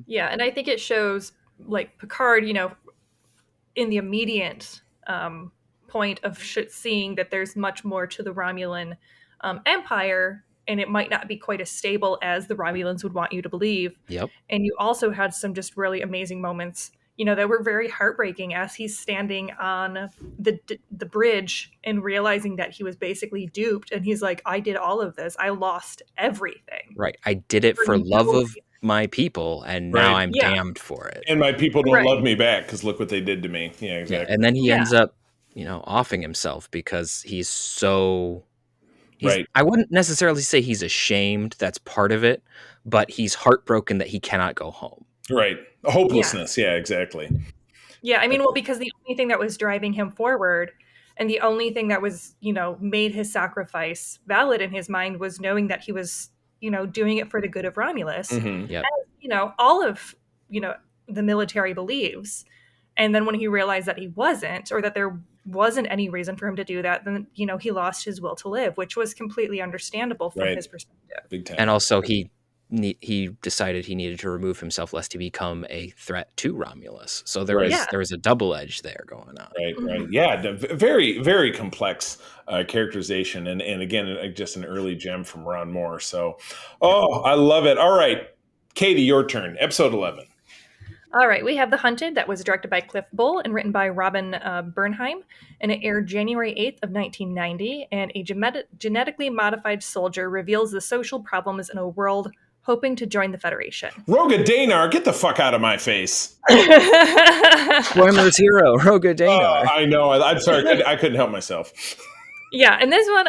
[SPEAKER 3] Yeah, and I think it shows like Picard, in the immediate point of seeing that there's much more to the Romulan empire, and it might not be quite as stable as the Romulans would want you to believe.
[SPEAKER 4] Yep.
[SPEAKER 3] And you also had some just really amazing moments, that were very heartbreaking as he's standing on the bridge and realizing that he was basically duped. And he's like, I did all of this. I lost everything.
[SPEAKER 4] Right. I did it for love of my people, and now I'm damned for it.
[SPEAKER 2] And my people don't love me back because look what they did to me. Yeah, exactly.
[SPEAKER 4] Yeah, and then he ends up, offing himself because he's so...
[SPEAKER 2] right.
[SPEAKER 4] I wouldn't necessarily say he's ashamed. That's part of it. But he's heartbroken that he cannot go home.
[SPEAKER 2] Right. Hopelessness. Yeah, exactly.
[SPEAKER 3] Yeah, I mean, because the only thing that was driving him forward and the only thing that was, made his sacrifice valid in his mind was knowing that he was, doing it for the good of Romulus.
[SPEAKER 2] Mm-hmm.
[SPEAKER 4] Yep.
[SPEAKER 3] As, all of, the military believes. And then when he realized that he wasn't, or that there wasn't any reason for him to do that, then, he lost his will to live, which was completely understandable from his perspective.
[SPEAKER 2] Big time.
[SPEAKER 4] And also he decided he needed to remove himself lest he become a threat to Romulus. So there was a double edge there going on.
[SPEAKER 2] Right, right. Yeah, very, very complex characterization. And again, just an early gem from Ron Moore. So, I love it. All right, Katie, your turn. Episode 11.
[SPEAKER 3] All right, we have The Hunted, that was directed by Cliff Bull and written by Robin Bernheim, and it aired January 8th of 1990, and a genetically modified soldier reveals the social problems in a world hoping to join the Federation.
[SPEAKER 2] Roga Danar, get the fuck out of my face.
[SPEAKER 4] Spoiler's hero, Roga Danar.
[SPEAKER 2] I know, I'm sorry, I couldn't help myself.
[SPEAKER 3] Yeah, and this one,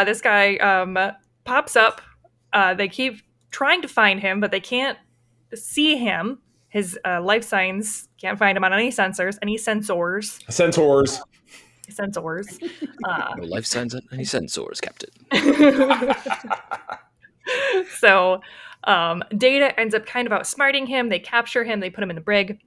[SPEAKER 3] this guy pops up. They keep trying to find him, but they can't see him. His life signs can't find him on any sensors.
[SPEAKER 4] No life signs on any sensors, Captain.
[SPEAKER 3] So Data ends up kind of outsmarting him. They capture him. They put him in the brig.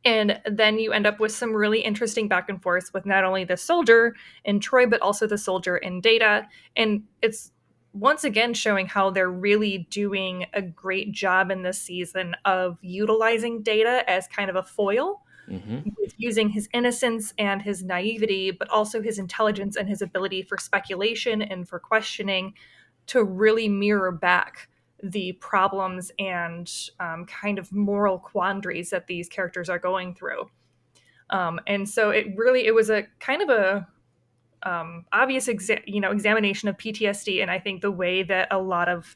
[SPEAKER 3] And then you end up with some really interesting back and forth with not only the soldier in Troy, but also the soldier in Data. And it's once again showing how they're really doing a great job in this season of utilizing Data as kind of a foil, with using his innocence and his naivety, but also his intelligence and his ability for speculation and for questioning to really mirror back the problems and kind of moral quandaries that these characters are going through. And so it was a kind of a obvious examination of PTSD, and I think the way that a lot of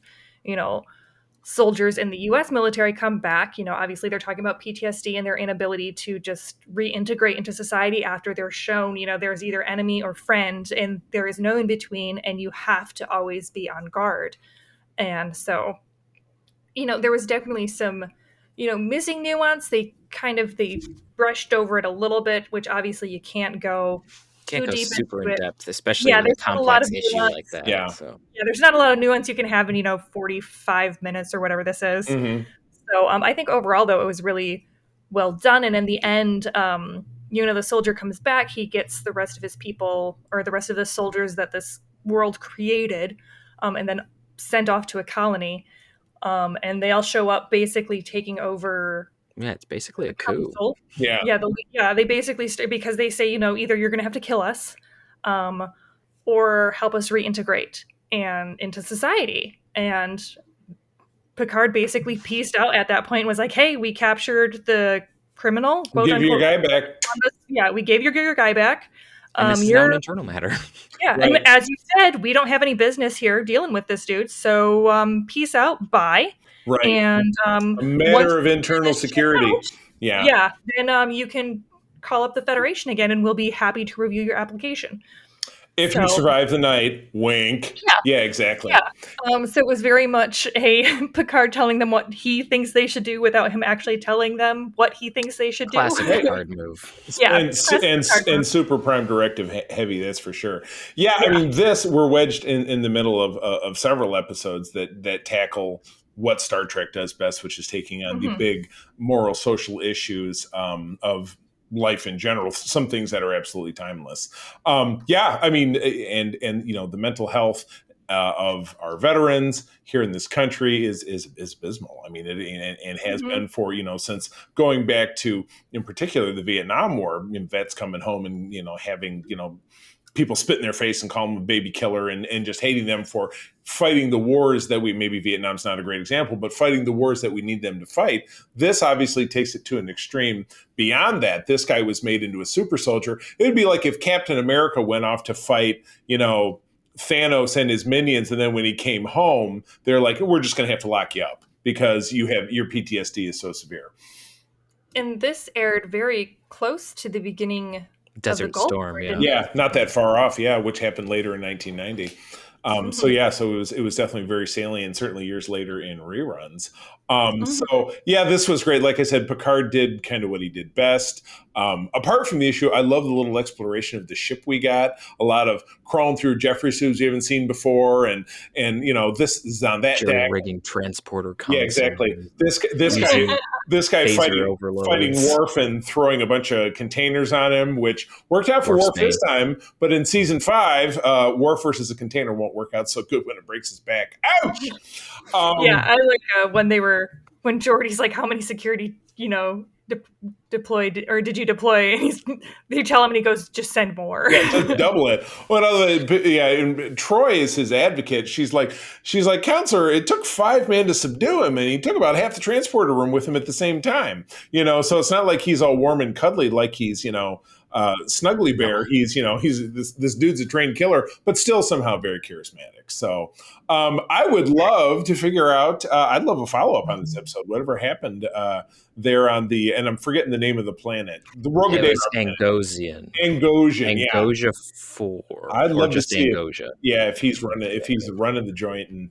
[SPEAKER 3] soldiers in the US military come back, obviously they're talking about PTSD and their inability to just reintegrate into society after they're shown there's either enemy or friend, and there is no in between, and you have to always be on guard. And so there was definitely some missing nuance. They brushed over it a little bit, which obviously you can't go deep
[SPEAKER 4] super in
[SPEAKER 3] into
[SPEAKER 4] depth, especially in a complex issue like that.
[SPEAKER 2] Yeah.
[SPEAKER 4] So.
[SPEAKER 3] Yeah, there's not a lot of nuance you can have in 45 minutes or whatever this is.
[SPEAKER 2] Mm-hmm.
[SPEAKER 3] So I think overall, though, it was really well done. And in the end, the soldier comes back. He gets the rest of his people, or the rest of the soldiers that this world created, and then sent off to a colony. and they all show up basically taking over
[SPEAKER 4] Yeah, it's basically a
[SPEAKER 3] the
[SPEAKER 4] coup.
[SPEAKER 3] council.
[SPEAKER 2] Yeah.
[SPEAKER 3] They basically because they say, either you're going to have to kill us, or help us reintegrate and into society. And Picard basically pieced out at that point and was like, hey, we captured the criminal, quote
[SPEAKER 2] Give your
[SPEAKER 3] unquote.
[SPEAKER 2] guy back.
[SPEAKER 3] Yeah, we gave your guy back.
[SPEAKER 4] And this is now an internal matter.
[SPEAKER 3] Yeah,
[SPEAKER 2] Right.
[SPEAKER 3] and as you said, we don't have any business here dealing with this dude. So peace out, bye.
[SPEAKER 2] Right.
[SPEAKER 3] And
[SPEAKER 2] A
[SPEAKER 3] once
[SPEAKER 2] matter of
[SPEAKER 3] you
[SPEAKER 2] internal
[SPEAKER 3] finish it
[SPEAKER 2] security.
[SPEAKER 3] out,
[SPEAKER 2] Yeah.
[SPEAKER 3] then you can call up the Federation again, and we'll be happy to review your application.
[SPEAKER 2] If you survive the night, wink. Yeah, exactly.
[SPEAKER 3] Yeah. So it was very much a Picard telling them what he thinks they should do without him actually telling them what he thinks they should
[SPEAKER 4] Classic
[SPEAKER 3] do.
[SPEAKER 4] Picard move.
[SPEAKER 3] Yeah,
[SPEAKER 2] and super prime directive heavy, that's for sure. Yeah, I mean, we're wedged in the middle of several episodes that tackle what Star Trek does best, which is taking on the big moral social issues of life in general, some things that are absolutely timeless. I mean, and the mental health of our veterans here in this country is abysmal. I mean, it has been for, since going back to, in particular, the Vietnam War, vets coming home and, having, people spit in their face and call them a baby killer and just hating them for fighting the wars that maybe Vietnam's not a great example, but fighting the wars that we need them to fight. This obviously takes it to an extreme beyond that. This guy was made into a super soldier. It would be like if Captain America went off to fight, Thanos and his minions, and then when he came home, they're like, we're just going to have to lock you up because your PTSD is so severe.
[SPEAKER 3] And this aired very close to the beginning
[SPEAKER 4] Desert
[SPEAKER 3] of the Gulf
[SPEAKER 4] Storm,
[SPEAKER 3] War,
[SPEAKER 2] Yeah, not that far off, which happened later in 1990. So it was definitely very salient, certainly years later in reruns. This was great. Like I said, Picard did kind of what he did best. Apart from the issue, I love the little exploration of the ship we got. A lot of crawling through Jeffrey tubes we haven't seen before, and this is on that deck.
[SPEAKER 4] Rigging transporter console.
[SPEAKER 2] Yeah, exactly. This guy fighting Worf and throwing a bunch of containers on him, which worked out for Worf this time. But in season 5, Worf versus a container won't work out so good when it breaks his back. Ouch!
[SPEAKER 3] I like when Geordi's like, how many security, deployed, or did you deploy? And they tell him, and he goes, just send more.
[SPEAKER 2] Yeah, just double it. And Troy is his advocate. She's like, Counselor, it took 5 men to subdue him, and he took about half the transporter room with him at the same time. So it's not like he's all warm and cuddly, like he's, Snuggly Bear. He's this dude's a trained killer, but still somehow very charismatic. So I would love to figure out. I'd love a follow up on this episode. Whatever happened there on and I'm forgetting the name of the planet. The Rogadar
[SPEAKER 4] Angosian.
[SPEAKER 2] Angosia
[SPEAKER 4] 4.
[SPEAKER 2] I'd love to see
[SPEAKER 4] Angosia.
[SPEAKER 2] if he's running the joint, and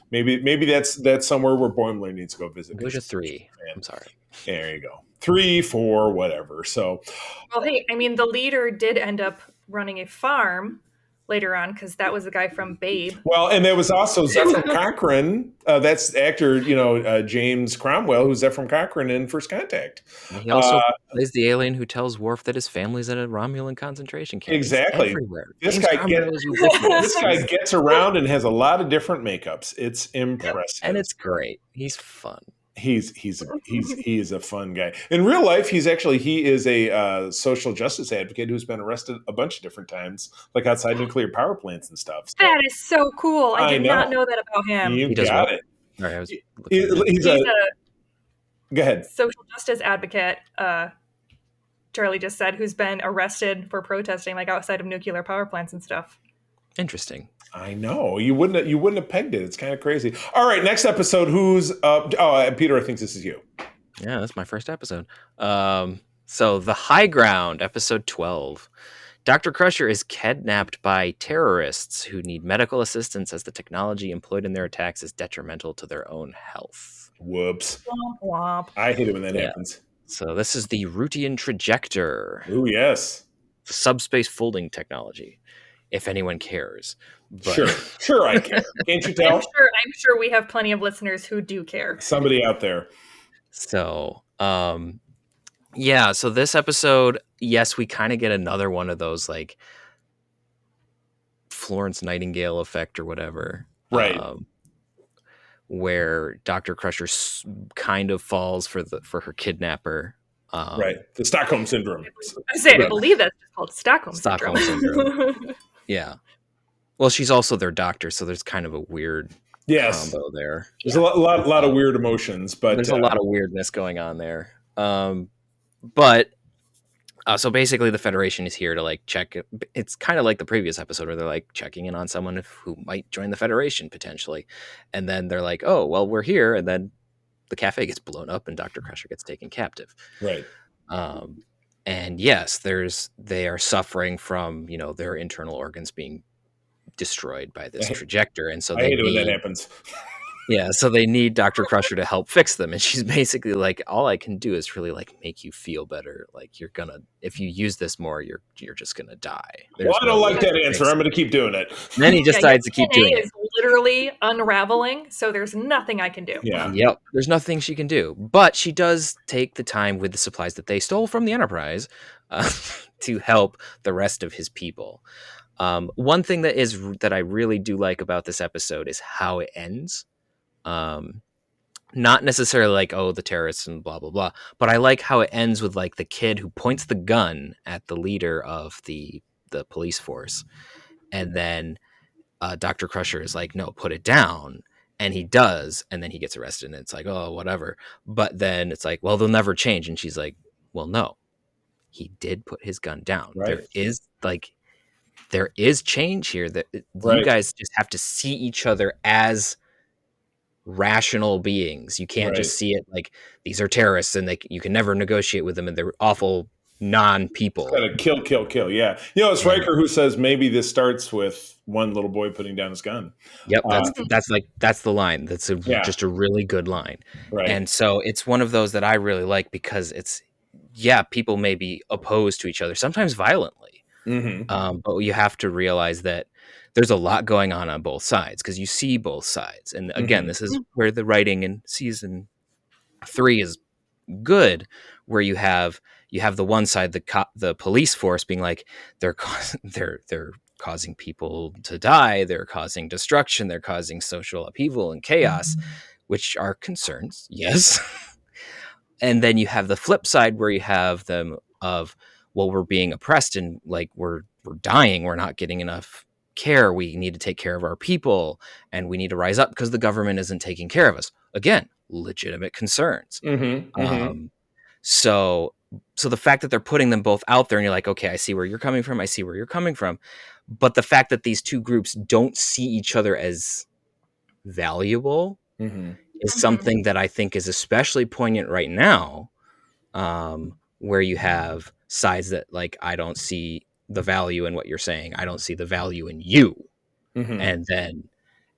[SPEAKER 2] maybe that's somewhere where Boimler needs to go visit.
[SPEAKER 4] Angosia 3. I'm sorry.
[SPEAKER 2] There you go. 3, 4, whatever. So,
[SPEAKER 3] well, hey, I mean, the leader did end up running a farm later on, because that was the guy from Babe.
[SPEAKER 2] Well, and there was also Zephyr Cochrane. That's actor, James Cromwell, who's Zephyr Cochrane in First Contact.
[SPEAKER 4] And he also plays the alien who tells Worf that his family's at a Romulan concentration camp.
[SPEAKER 2] Exactly. This guy gets around and has a lot of different makeups. It's impressive.
[SPEAKER 4] And it's great. He's fun.
[SPEAKER 2] He is a fun guy. In real life, he is a social justice advocate who's been arrested a bunch of different times, like outside nuclear power plants and stuff. So,
[SPEAKER 3] that is so cool. I did not know that about him.
[SPEAKER 2] You got it.
[SPEAKER 4] All right,
[SPEAKER 2] he's a go ahead.
[SPEAKER 3] Social justice advocate. Charlie just said, who's been arrested for protesting, like outside of nuclear power plants and stuff.
[SPEAKER 4] Interesting.
[SPEAKER 2] I know, you wouldn't have pegged it. It's kind of crazy. All right, next episode. Who's up? Oh, Peter, I think this is you.
[SPEAKER 4] Yeah, that's my first episode. So The High Ground, episode 12. Dr. Crusher is kidnapped by terrorists who need medical assistance as the technology employed in their attacks is detrimental to their own health.
[SPEAKER 2] Whoops.
[SPEAKER 3] Womp womp.
[SPEAKER 2] I hate it when that happens.
[SPEAKER 4] So this is the Routian Trajector.
[SPEAKER 2] Oh, yes.
[SPEAKER 4] Subspace folding technology, if anyone cares. But
[SPEAKER 2] Sure I care. Can't you tell?
[SPEAKER 3] I'm sure we have plenty of listeners who do care.
[SPEAKER 2] Somebody out there.
[SPEAKER 4] So, so this episode, yes, we kind of get another one of those like Florence Nightingale effect or whatever.
[SPEAKER 2] Right.
[SPEAKER 4] where Dr. Crusher kind of falls for her kidnapper.
[SPEAKER 2] Right. The Stockholm syndrome.
[SPEAKER 3] I believe that's just called Stockholm
[SPEAKER 4] syndrome. Yeah. Well, she's also their doctor, so there's kind of a weird combo there.
[SPEAKER 2] There's a lot of weird emotions, but
[SPEAKER 4] there's a lot of weirdness going on there. But so basically, the Federation is here to like check. It's kind of like the previous episode where they're like checking in on someone who might join the Federation potentially, and then they're like, "Oh, well, we're here," and then the cafe gets blown up and Dr. Crusher gets taken captive.
[SPEAKER 2] Right.
[SPEAKER 4] And yes, they are suffering from their internal organs being destroyed by this trajector, and so
[SPEAKER 2] I hate it when that happens.
[SPEAKER 4] Yeah, so they need Dr. Crusher to help fix them, and she's basically like, all I can do is really like make you feel better. Like if you use this more, you're just gonna die.
[SPEAKER 2] Well, I don't like that answer. I'm gonna keep doing it.
[SPEAKER 4] And then he decides to keep doing it.
[SPEAKER 3] Is literally unraveling, so there's nothing I can do.
[SPEAKER 2] Yeah.
[SPEAKER 4] Yep. There's nothing she can do, but she does take the time with the supplies that they stole from the Enterprise to help the rest of his people. One thing that I really do like about this episode is how it ends. Not necessarily like, oh, the terrorists and blah blah blah, but I like how it ends with like the kid who points the gun at the leader of the police force, and then Dr. Crusher is like, no, put it down, and he does, and then he gets arrested, and it's like, oh, whatever. But then it's like, well, they'll never change, and she's like, well, no, he did put his gun down.
[SPEAKER 2] Right.
[SPEAKER 4] There is change here that you guys just have to see each other as rational beings. You can't just see it like these are terrorists and you can never negotiate with them and they're awful non-people.
[SPEAKER 2] Gotta kill. Yeah. It's Riker who says maybe this starts with one little boy putting down his gun.
[SPEAKER 4] Yep. That's the line. That's just a really good line.
[SPEAKER 2] Right.
[SPEAKER 4] And so it's one of those that I really like because people may be opposed to each other, sometimes violently.
[SPEAKER 2] Mm-hmm.
[SPEAKER 4] But you have to realize that there's a lot going on both sides because you see both sides. And again, this is where the writing in season 3 is good, where you have the one side, the police force being like, they're causing people to die, they're causing destruction, they're causing social upheaval and chaos, which are concerns, yes. And then you have the flip side where you have them of, well, we're being oppressed and like we're dying, we're not getting enough care, we need to take care of our people, and we need to rise up because the government isn't taking care of us. Again, legitimate concerns. So the fact that they're putting them both out there and you're like, okay, I see where you're coming from, but the fact that these two groups don't see each other as valuable is something that I think is especially poignant right now, where you have sides that like, I don't see the value in what you're saying, I don't see the value in you. And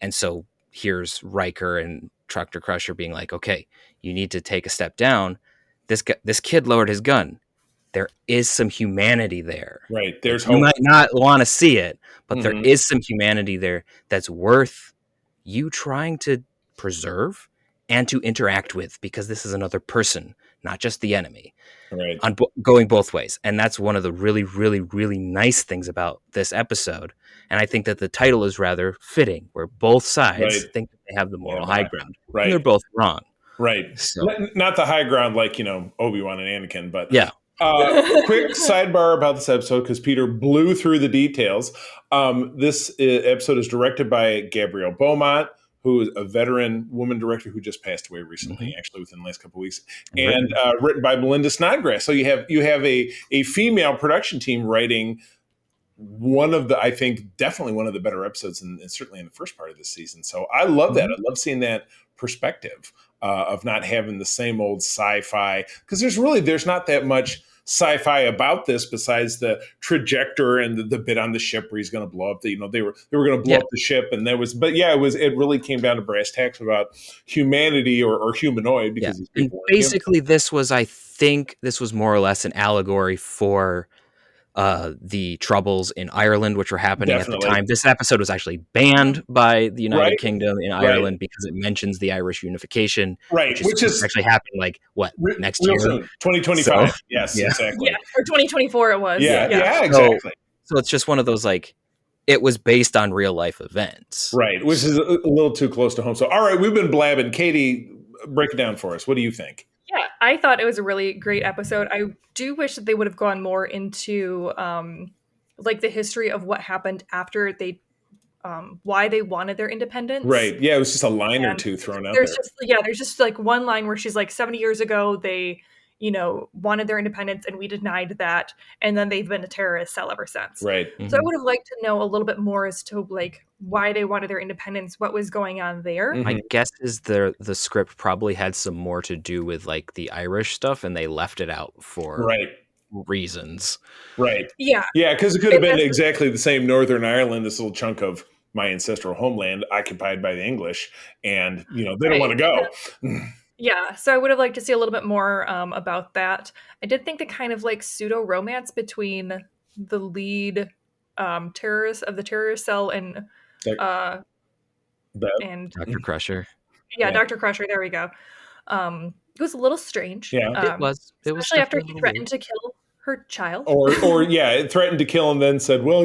[SPEAKER 4] so here's Riker and Dr. Crusher being like, okay, you need to take a step down. This kid lowered his gun. There is some humanity there.
[SPEAKER 2] Right. There's
[SPEAKER 4] you
[SPEAKER 2] hope.
[SPEAKER 4] might not want to see it, but there is some humanity there that's worth you trying to preserve and to interact with, because this is another person, not just the enemy.
[SPEAKER 2] Right.
[SPEAKER 4] Going both ways. And that's one of the really, really, really nice things about this episode. And I think that the title is rather fitting, where both sides think that they have the moral high ground.
[SPEAKER 2] Right.
[SPEAKER 4] And they're both wrong.
[SPEAKER 2] Right.
[SPEAKER 4] So,
[SPEAKER 2] not the high ground like, Obi-Wan and Anakin, but
[SPEAKER 4] yeah.
[SPEAKER 2] Quick sidebar about this episode, because Peter blew through the details. This episode is directed by Gabrielle Beaumont, who is a veteran woman director who just passed away recently, actually within the last couple of weeks, and written by Melinda Snodgrass. So you have a female production team writing one of the, I think, definitely one of the better episodes, and certainly in the first part of this season. So I love that. I love seeing that perspective of not having the same old sci-fi, because there's not that much sci-fi about this besides the trajector and the bit on the ship where he's going to blow up they were going to blow up the ship, and it really came down to brass tacks about humanity or humanoid, because these people
[SPEAKER 4] basically this was more or less an allegory for the troubles in Ireland, which were happening at the time. This episode was actually banned by the United Kingdom in Ireland because it mentions the Irish unification, which is actually happening next year,
[SPEAKER 2] soon, 2025. So, yes, exactly.
[SPEAKER 3] Yeah, or 2024 it was.
[SPEAKER 2] Yeah, exactly.
[SPEAKER 4] So it's just one of those it was based on real life events.
[SPEAKER 2] Right, which is a little too close to home. So, all right, we've been blabbing. Katie, break it down for us. What do you think?
[SPEAKER 3] Yeah, I thought it was a really great episode. I do wish that they would have gone more into like the history of what happened after they why they wanted their independence.
[SPEAKER 2] Right. Yeah, it was just a line or
[SPEAKER 3] And
[SPEAKER 2] two thrown out
[SPEAKER 3] there's
[SPEAKER 2] there.
[SPEAKER 3] there's just like one line where she's like 70 years ago they, wanted their independence and we denied that, and then they've been a terrorist cell ever since.
[SPEAKER 2] Right.
[SPEAKER 3] So I would have liked to know a little bit more as to like why they wanted their independence, what was going on there.
[SPEAKER 2] Mhm.
[SPEAKER 4] My guess is the script probably had some more to do with like the Irish stuff, and they left it out for
[SPEAKER 2] Right.
[SPEAKER 4] reasons.
[SPEAKER 2] Right.
[SPEAKER 3] Yeah.
[SPEAKER 2] Yeah, because it could have
[SPEAKER 3] And
[SPEAKER 2] been
[SPEAKER 3] that's-
[SPEAKER 2] exactly the same Northern Ireland, this little chunk of my ancestral homeland occupied by the English, and they don't
[SPEAKER 3] Right.
[SPEAKER 2] want to go.
[SPEAKER 3] Yeah, so I would have liked to see a little bit more about that. I did think the kind of like pseudo romance between the lead terrorist of the terrorist cell and
[SPEAKER 2] That-
[SPEAKER 3] and
[SPEAKER 4] Dr. Crusher.
[SPEAKER 2] Yeah.
[SPEAKER 3] Dr. Crusher. There we go. It was a little strange.
[SPEAKER 2] Yeah.
[SPEAKER 4] It was
[SPEAKER 3] especially after he
[SPEAKER 4] definitely a little
[SPEAKER 3] threatened to kill her child.
[SPEAKER 2] or yeah, it threatened to kill and then said, well,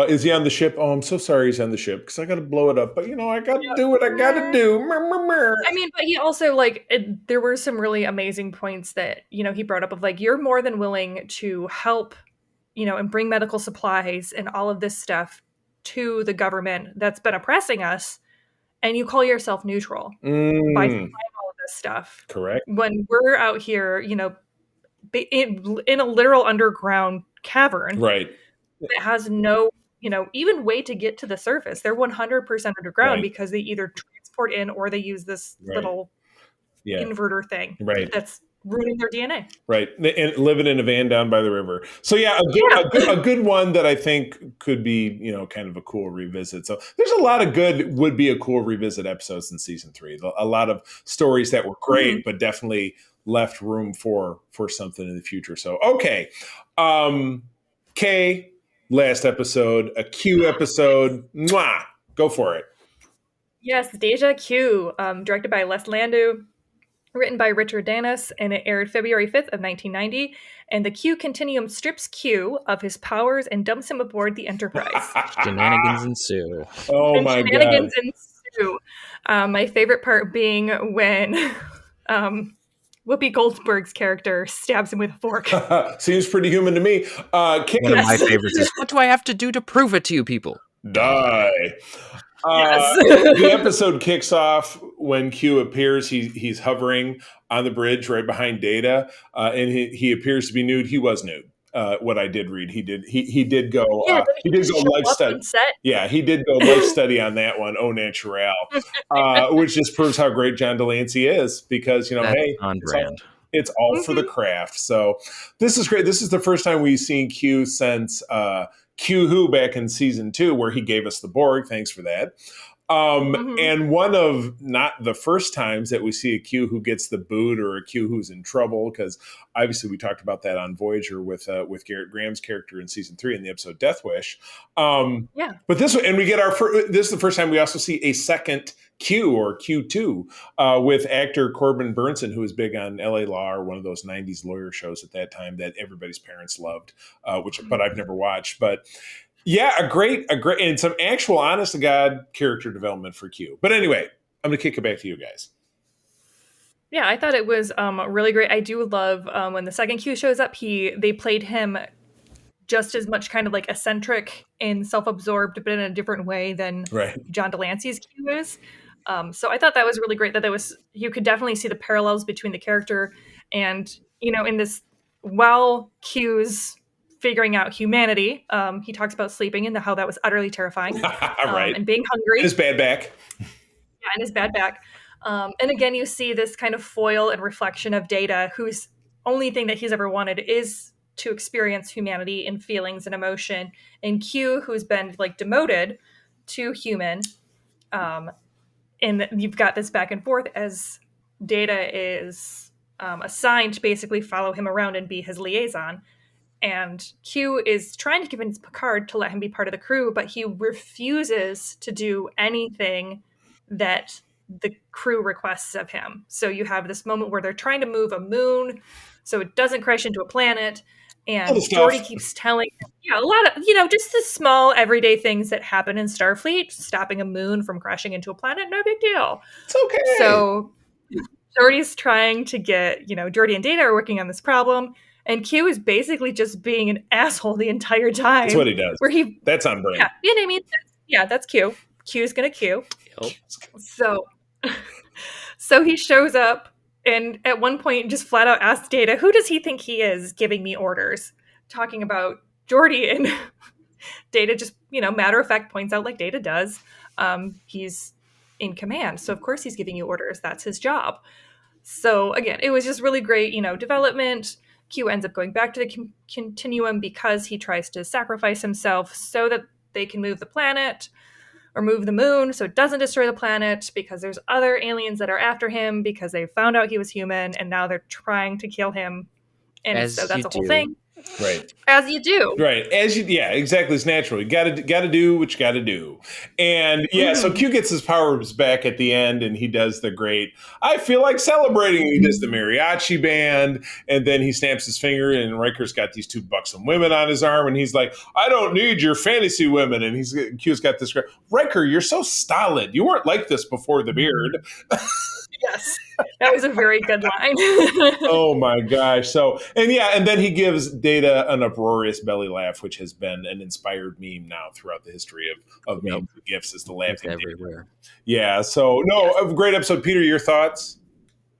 [SPEAKER 2] is he on the ship? Oh, I'm so sorry he's on the ship because I got to blow it up. But, I got to do what I got to do.
[SPEAKER 3] I mean, but he also there were some really amazing points that, he brought up of like, you're more than willing to help, and bring medical supplies and all of this stuff to the government that's been oppressing us. And you call yourself neutral by supplying all of this stuff.
[SPEAKER 2] Correct.
[SPEAKER 3] When we're out here, in a literal underground cavern
[SPEAKER 2] Right.
[SPEAKER 3] that has no, even way to get to the surface. They're 100% underground
[SPEAKER 2] Right.
[SPEAKER 3] because they either transport in or they use this
[SPEAKER 2] Right.
[SPEAKER 3] little
[SPEAKER 2] Yeah.
[SPEAKER 3] inverter thing
[SPEAKER 2] Right.
[SPEAKER 3] that's ruining their DNA.
[SPEAKER 2] Right. And living in a van down by the river. So yeah, a good one that I think could be, kind of a cool revisit. So there's a lot of would be a cool revisit episodes in season 3. A lot of stories that were great, but definitely left room for something in the future. So, okay. Kay, last episode, a Q episode. Mwah! Go for it.
[SPEAKER 3] Yes, Deja Q, directed by Les Landau, written by Richard Danis, and it aired February 5th of 1990. And the Q Continuum strips Q of his powers and dumps him aboard the Enterprise.
[SPEAKER 4] Shenanigans ensue.
[SPEAKER 2] Oh
[SPEAKER 3] and
[SPEAKER 2] my
[SPEAKER 3] shenanigans
[SPEAKER 2] God.
[SPEAKER 3] ensue. My favorite part being when Whoopi Goldberg's character stabs him with a fork.
[SPEAKER 2] Seems pretty human to me. Kay,
[SPEAKER 4] One of my favorites is, what do I have to do to prove it to you people?
[SPEAKER 2] die.
[SPEAKER 3] Yes.
[SPEAKER 2] The episode kicks off when Q appears. He's hovering on the bridge right behind Data, and he appears to be nude. He was nude. What I did read, he did go. He did go life study. Yeah, he did go life study on that one. Au naturel, which just proves how great John Delancey is, because
[SPEAKER 4] That's
[SPEAKER 2] hey,
[SPEAKER 4] on brand.
[SPEAKER 2] It's all for the craft. So this is great. This is the first time we've seen Q since Q Who back in season 2, where he gave us the Borg. Thanks for that. And one of not the first times that we see a Q who gets the boot or a Q who's in trouble, because obviously we talked about that on Voyager with Garrett Graham's character in season 3 in the episode Death Wish. But this is the first time we also see a second Q or Q2 with actor Corbin Burnson, who was big on LA Law, or one of those 90s lawyer shows at that time that everybody's parents loved, but I've never watched. But yeah, a great, and some actual honest to God character development for Q. But anyway, I'm going to kick it back to you guys.
[SPEAKER 3] Yeah, I thought it was really great. I do love when the second Q shows up, they played him just as much kind of like eccentric and self-absorbed, but in a different way than John Delancey's Q is. So I thought that was really great, that you could definitely see the parallels between the character and, in this, while Q's figuring out humanity, he talks about sleeping and how that was utterly terrifying. And being hungry.
[SPEAKER 2] And his bad back.
[SPEAKER 3] Yeah, and his bad back. And again, you see this kind of foil and reflection of Data, whose only thing that he's ever wanted is to experience humanity and feelings and emotion. And Q, who's been like demoted to human. And you've got this back and forth as Data is assigned to basically follow him around and be his liaison. And Q is trying to convince Picard to let him be part of the crew, but he refuses to do anything that the crew requests of him. So you have this moment where they're trying to move a moon so it doesn't crash into a planet, And
[SPEAKER 2] Little stuff.
[SPEAKER 3] Geordi keeps telling him, a lot of, just the small everyday things that happen in Starfleet, stopping a moon from crashing into a planet, no big deal.
[SPEAKER 2] It's okay.
[SPEAKER 3] So Geordi's trying to get, Geordi and Data are working on this problem, and Q is basically just being an asshole the entire time.
[SPEAKER 2] That's what he does. That's on brand.
[SPEAKER 3] Yeah, you know what I mean? That's Q. Q's gonna Q.
[SPEAKER 4] Yep.
[SPEAKER 3] So he shows up and at one point just flat out asks Data, who does he think he is giving me orders? Talking about Geordi, and Data just, matter of fact points out, like Data does, he's in command. So of course he's giving you orders. That's his job. So again, it was just really great, development. Q ends up going back to the continuum because he tries to sacrifice himself so that they can move the planet or move the moon so it doesn't destroy the planet, because there's other aliens that are after him because they found out he was human and now they're trying to kill him. And so that's the whole thing.
[SPEAKER 2] Right.
[SPEAKER 3] As you do.
[SPEAKER 2] Right. Yeah, exactly. It's natural. You gotta do what you gotta do. And so Q gets his powers back at the end, and he does the great, I feel like celebrating. He does the mariachi band, and then he snaps his finger, and Riker's got these two buxom women on his arm, and he's like, I don't need your fantasy women. And Q's got this great, Riker, you're so stolid. You weren't like this before the beard.
[SPEAKER 3] Yes, that was a very good line.
[SPEAKER 2] Oh my gosh. And then he gives Data an uproarious belly laugh, which has been an inspired meme now throughout the history of memes and gifs, is the laughing everywhere. Yeah. So a great episode. Peter, your thoughts?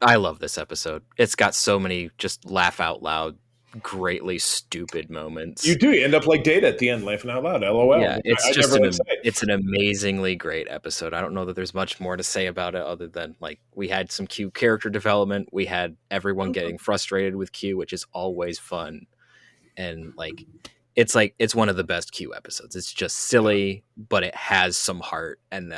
[SPEAKER 4] I love this episode. It's got so many just laugh out loud, greatly stupid moments.
[SPEAKER 2] You do. You end up like Data at the end, laughing out loud. LOL.
[SPEAKER 4] Yeah, it's an amazingly great episode. I don't know that there's much more to say about it other than like we had some Q character development. We had everyone getting frustrated with Q, which is always fun. And it's one of the best Q episodes. It's just silly, but it has some heart, and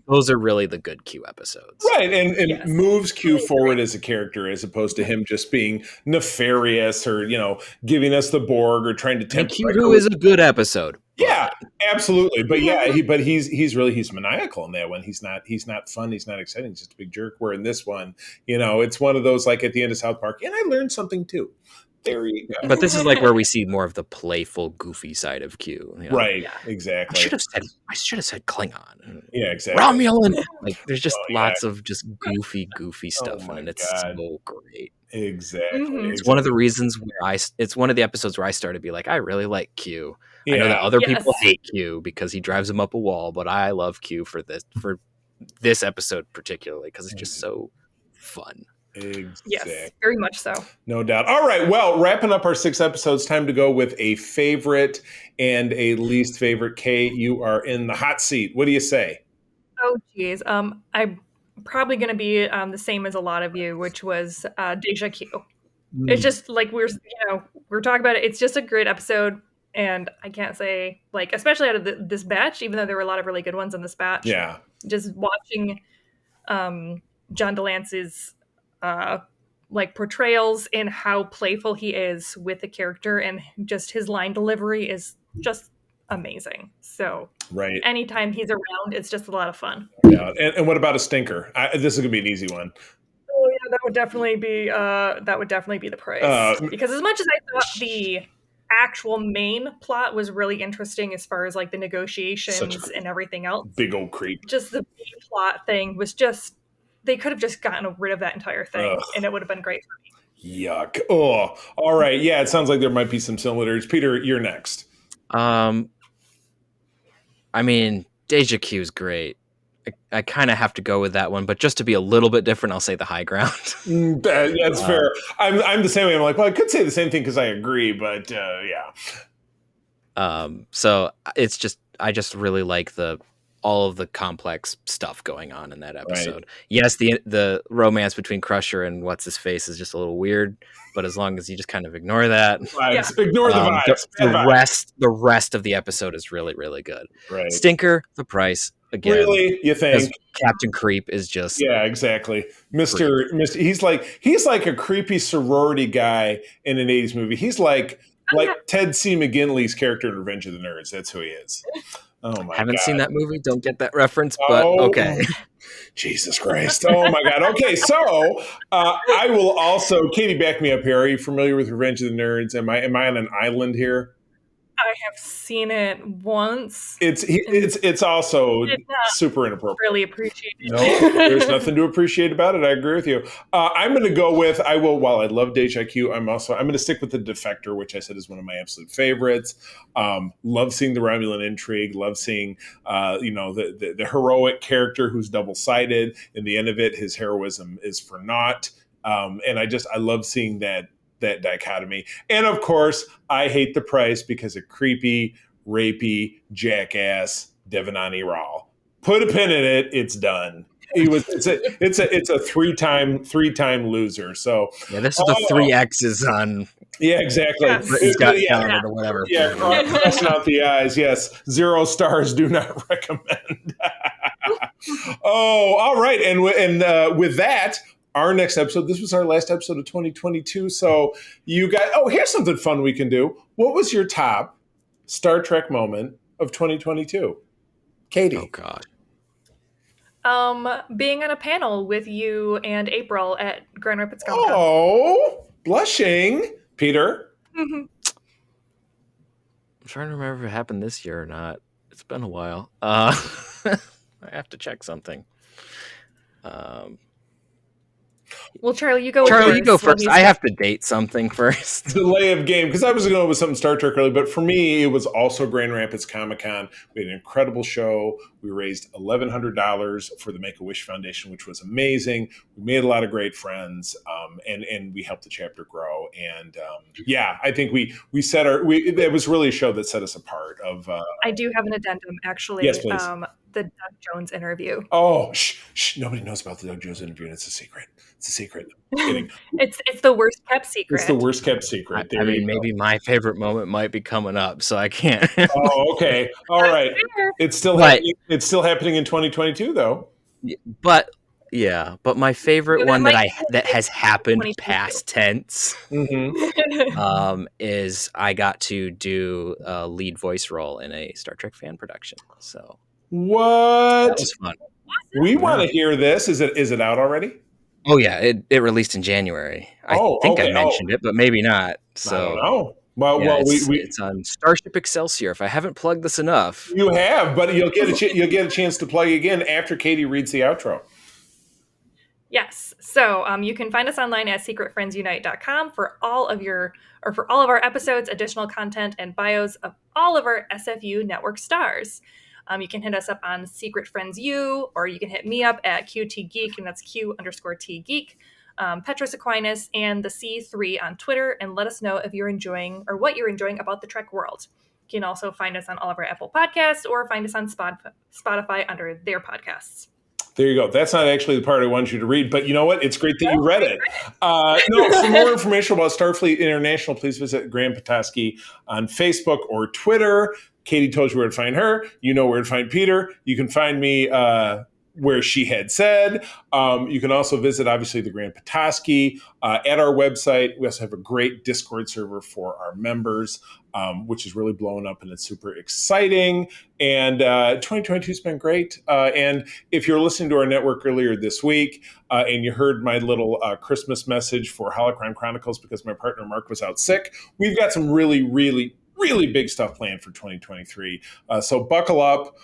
[SPEAKER 4] those are really the good Q episodes.
[SPEAKER 2] Right, and moves Q forward as a character, as opposed to him just being nefarious or giving us the Borg or trying to tempt.
[SPEAKER 4] Q is a good episode.
[SPEAKER 2] Yeah, absolutely. But he's maniacal in that one. He's not fun. He's not exciting. He's just a big jerk. Where in this one, it's one of those like at the end of South Park, and I learned something too. There you go.
[SPEAKER 4] But this is like where we see more of the playful, goofy side of Q.
[SPEAKER 2] Right, yeah. Exactly.
[SPEAKER 4] I should have said Klingon.
[SPEAKER 2] Yeah, exactly.
[SPEAKER 4] Romulan. Like, there's just lots of just goofy stuff, and it's so great.
[SPEAKER 2] Exactly.
[SPEAKER 3] Mm-hmm.
[SPEAKER 4] It's one of the reasons where it's one of the episodes where I started to be like, I really like Q. Yeah. I know that other people hate Q because he drives them up a wall, but I love Q for this episode particularly because it's just so fun.
[SPEAKER 2] Exactly.
[SPEAKER 3] Yes, very much so.
[SPEAKER 2] No doubt. All right. Well, wrapping up our 6 episodes, time to go with a favorite and a least favorite. Kay, you are in the hot seat. What do you say?
[SPEAKER 3] Oh, geez. I'm probably going to be the same as a lot of you, which was Deja Q. It's just like we're talking about it. It's just a great episode. And I can't say, like, especially out of this batch, even though there were a lot of really good ones in this batch.
[SPEAKER 2] Yeah.
[SPEAKER 3] Just watching John DeLance's portrayals and how playful he is with the character, and just his line delivery is just amazing. So anytime he's around, it's just a lot of fun.
[SPEAKER 2] Yeah. And what about a stinker? This is gonna be an easy one.
[SPEAKER 3] Oh yeah, that would definitely be the price. Because as much as I thought the actual main plot was really interesting as far as like the negotiations and everything else,
[SPEAKER 2] big old creep,
[SPEAKER 3] just the main plot thing was just, they could have just gotten rid of that entire thing and it would have been great for me.
[SPEAKER 2] Yuck. Oh, all right. Yeah, it sounds like there might be some similarities. Peter, you're next.
[SPEAKER 4] I mean, Deja Q is great. I kind of have to go with that one, but just to be a little bit different, I'll say the high ground.
[SPEAKER 2] That's fair. I'm the same way. I'm like, well, I could say the same thing because I agree, but yeah.
[SPEAKER 4] So it's just, I just really like all of the complex stuff going on in that episode. Right. Yes, the romance between Crusher and what's his face is just a little weird, but as long as you just kind of ignore that,
[SPEAKER 2] ignore the vibes.
[SPEAKER 4] The rest of the episode is really, really good.
[SPEAKER 2] Right.
[SPEAKER 4] Stinker, the price. Again,
[SPEAKER 2] really, you think
[SPEAKER 4] Captain Creep is just
[SPEAKER 2] exactly Mr. He's like a creepy sorority guy in an 80s movie. He's like Ted C. McGinley's character in Revenge of the Nerds. That's who he is. Oh my
[SPEAKER 4] Haven't
[SPEAKER 2] God.
[SPEAKER 4] seen that movie. Don't get that reference, but
[SPEAKER 2] Oh,
[SPEAKER 4] okay.
[SPEAKER 2] Jesus Christ. Oh my God. Okay, so I will also, Katie, back me up here. Are you familiar with Revenge of the Nerds? Am I on an island here?
[SPEAKER 3] I have seen it once.
[SPEAKER 2] It's also
[SPEAKER 3] Did not
[SPEAKER 2] super inappropriate.
[SPEAKER 3] really appreciate it.
[SPEAKER 2] No, there's nothing to appreciate about it. I agree with you. I'm going to go with, while I love Deja Q, I'm going to stick with The Defector, which I said is one of my absolute favorites. Love seeing the Romulan intrigue, love seeing, the heroic character who's double-sided. In the end of it, his heroism is for naught. And I love seeing that dichotomy. And of course, I hate the price because of creepy, rapey, jackass Devanani Rawl. Put a pin in it. It's done. It's a three-time loser. So
[SPEAKER 4] Yeah, this is the 3 X's on.
[SPEAKER 2] Yeah, exactly.
[SPEAKER 3] Yes.
[SPEAKER 4] Britain's Got Talent or whatever.
[SPEAKER 2] Yeah, crossing out the eyes. Yes, 0 stars. Do not recommend. Oh, all right. And with that, our next episode. This was our last episode of 2022. So you got. Oh, here's something fun we can do. What was your top Star Trek moment of 2022, Katie?
[SPEAKER 4] Oh gosh.
[SPEAKER 3] Being on a panel with you and April at Grand Rapids Comic Con.
[SPEAKER 2] Oh, blushing, Peter.
[SPEAKER 4] I'm trying to remember if it happened this year or not. It's been a while. I have to check something.
[SPEAKER 3] Well, Charlie, you go.
[SPEAKER 4] Charlie, you go
[SPEAKER 3] first.
[SPEAKER 4] first. I have to date something first.
[SPEAKER 2] Delay of game, because I was going with something Star Trek early, but for me, it was also Grand Rapids Comic Con. We had an incredible show. We raised $1,100 for the Make-A-Wish Foundation, which was amazing. We made a lot of great friends, and we helped the chapter grow. And I think we set it was really a show that set us apart.
[SPEAKER 3] I do have an addendum, actually.
[SPEAKER 2] Yes, please.
[SPEAKER 3] The Doug Jones interview.
[SPEAKER 2] Oh, shh, nobody knows about the Doug Jones interview, and it's a secret. It's a secret. I'm kidding.
[SPEAKER 3] It's the worst kept secret.
[SPEAKER 2] It's the worst kept secret.
[SPEAKER 4] I mean, maybe my favorite moment might be coming up, so I can't.
[SPEAKER 2] Oh, okay. All right. It's still happening. It's still happening in 2022, though.
[SPEAKER 4] But my favorite one that has happened
[SPEAKER 3] 2022.
[SPEAKER 4] past tense is I got to do a lead voice role in a Star Trek fan production. So
[SPEAKER 2] what?
[SPEAKER 4] that was fun.
[SPEAKER 2] We want to hear this. Is it out already?
[SPEAKER 4] Oh yeah, it released in January. I think I mentioned it, but maybe not. So
[SPEAKER 2] I don't know. Well,
[SPEAKER 4] it's on Starship Excelsior. If I haven't plugged this enough,
[SPEAKER 2] you have, but you'll get a chance to plug again after Katie reads the outro.
[SPEAKER 3] Yes. So you can find us online at secretfriendsunite.com for all of our episodes, additional content, and bios of all of our SFU Network stars. You can hit us up on Secret Friends U, or you can hit me up at QT Geek, and that's Q_T Geek, Petros Aquinas, and the C3 on Twitter, and let us know if you're enjoying or what you're enjoying about the Trek world. You can also find us on all of our Apple podcasts or find us on Spotify under their podcasts.
[SPEAKER 2] There you go. That's not actually the part I wanted you to read, but you know what? It's great that you read it. For more information about Starfleet International, please visit Graham Petoskey on Facebook or Twitter. Katie told you where to find her. You know where to find Peter. You can find me where she had said. You can also visit, obviously, the Graham Petoskey at our website. We also have a great Discord server for our members, which is really blowing up, and it's super exciting. And 2022 has been great. And if you're listening to our network earlier this week and you heard my little Christmas message for Holocron Chronicles because my partner Mark was out sick, we've got some really, really, really big stuff planned for 2023. So buckle up.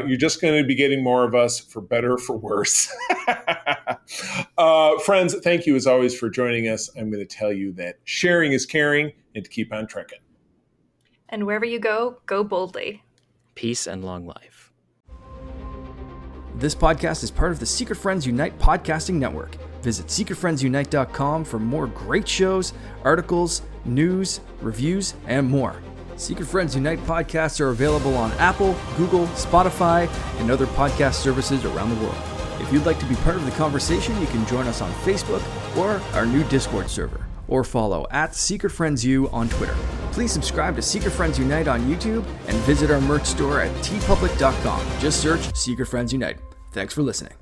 [SPEAKER 2] You're just going to be getting more of us, for better or for worse. Friends, thank you as always for joining us. I'm going to tell you that sharing is caring, and to keep on trekking.
[SPEAKER 3] And wherever you go boldly.
[SPEAKER 4] peace and long life.
[SPEAKER 1] This podcast is part of the Secret Friends Unite podcasting network. Visit secretfriendsunite.com for more great shows, articles, news, reviews, and more. Secret Friends Unite podcasts are available on Apple, Google, Spotify, and other podcast services around the world. If you'd like to be part of the conversation, you can join us on Facebook or our new Discord server, or follow at Secret Friends U on Twitter. Please subscribe to Secret Friends Unite on YouTube and visit our merch store at tpublic.com. Just search Secret Friends Unite. Thanks for listening.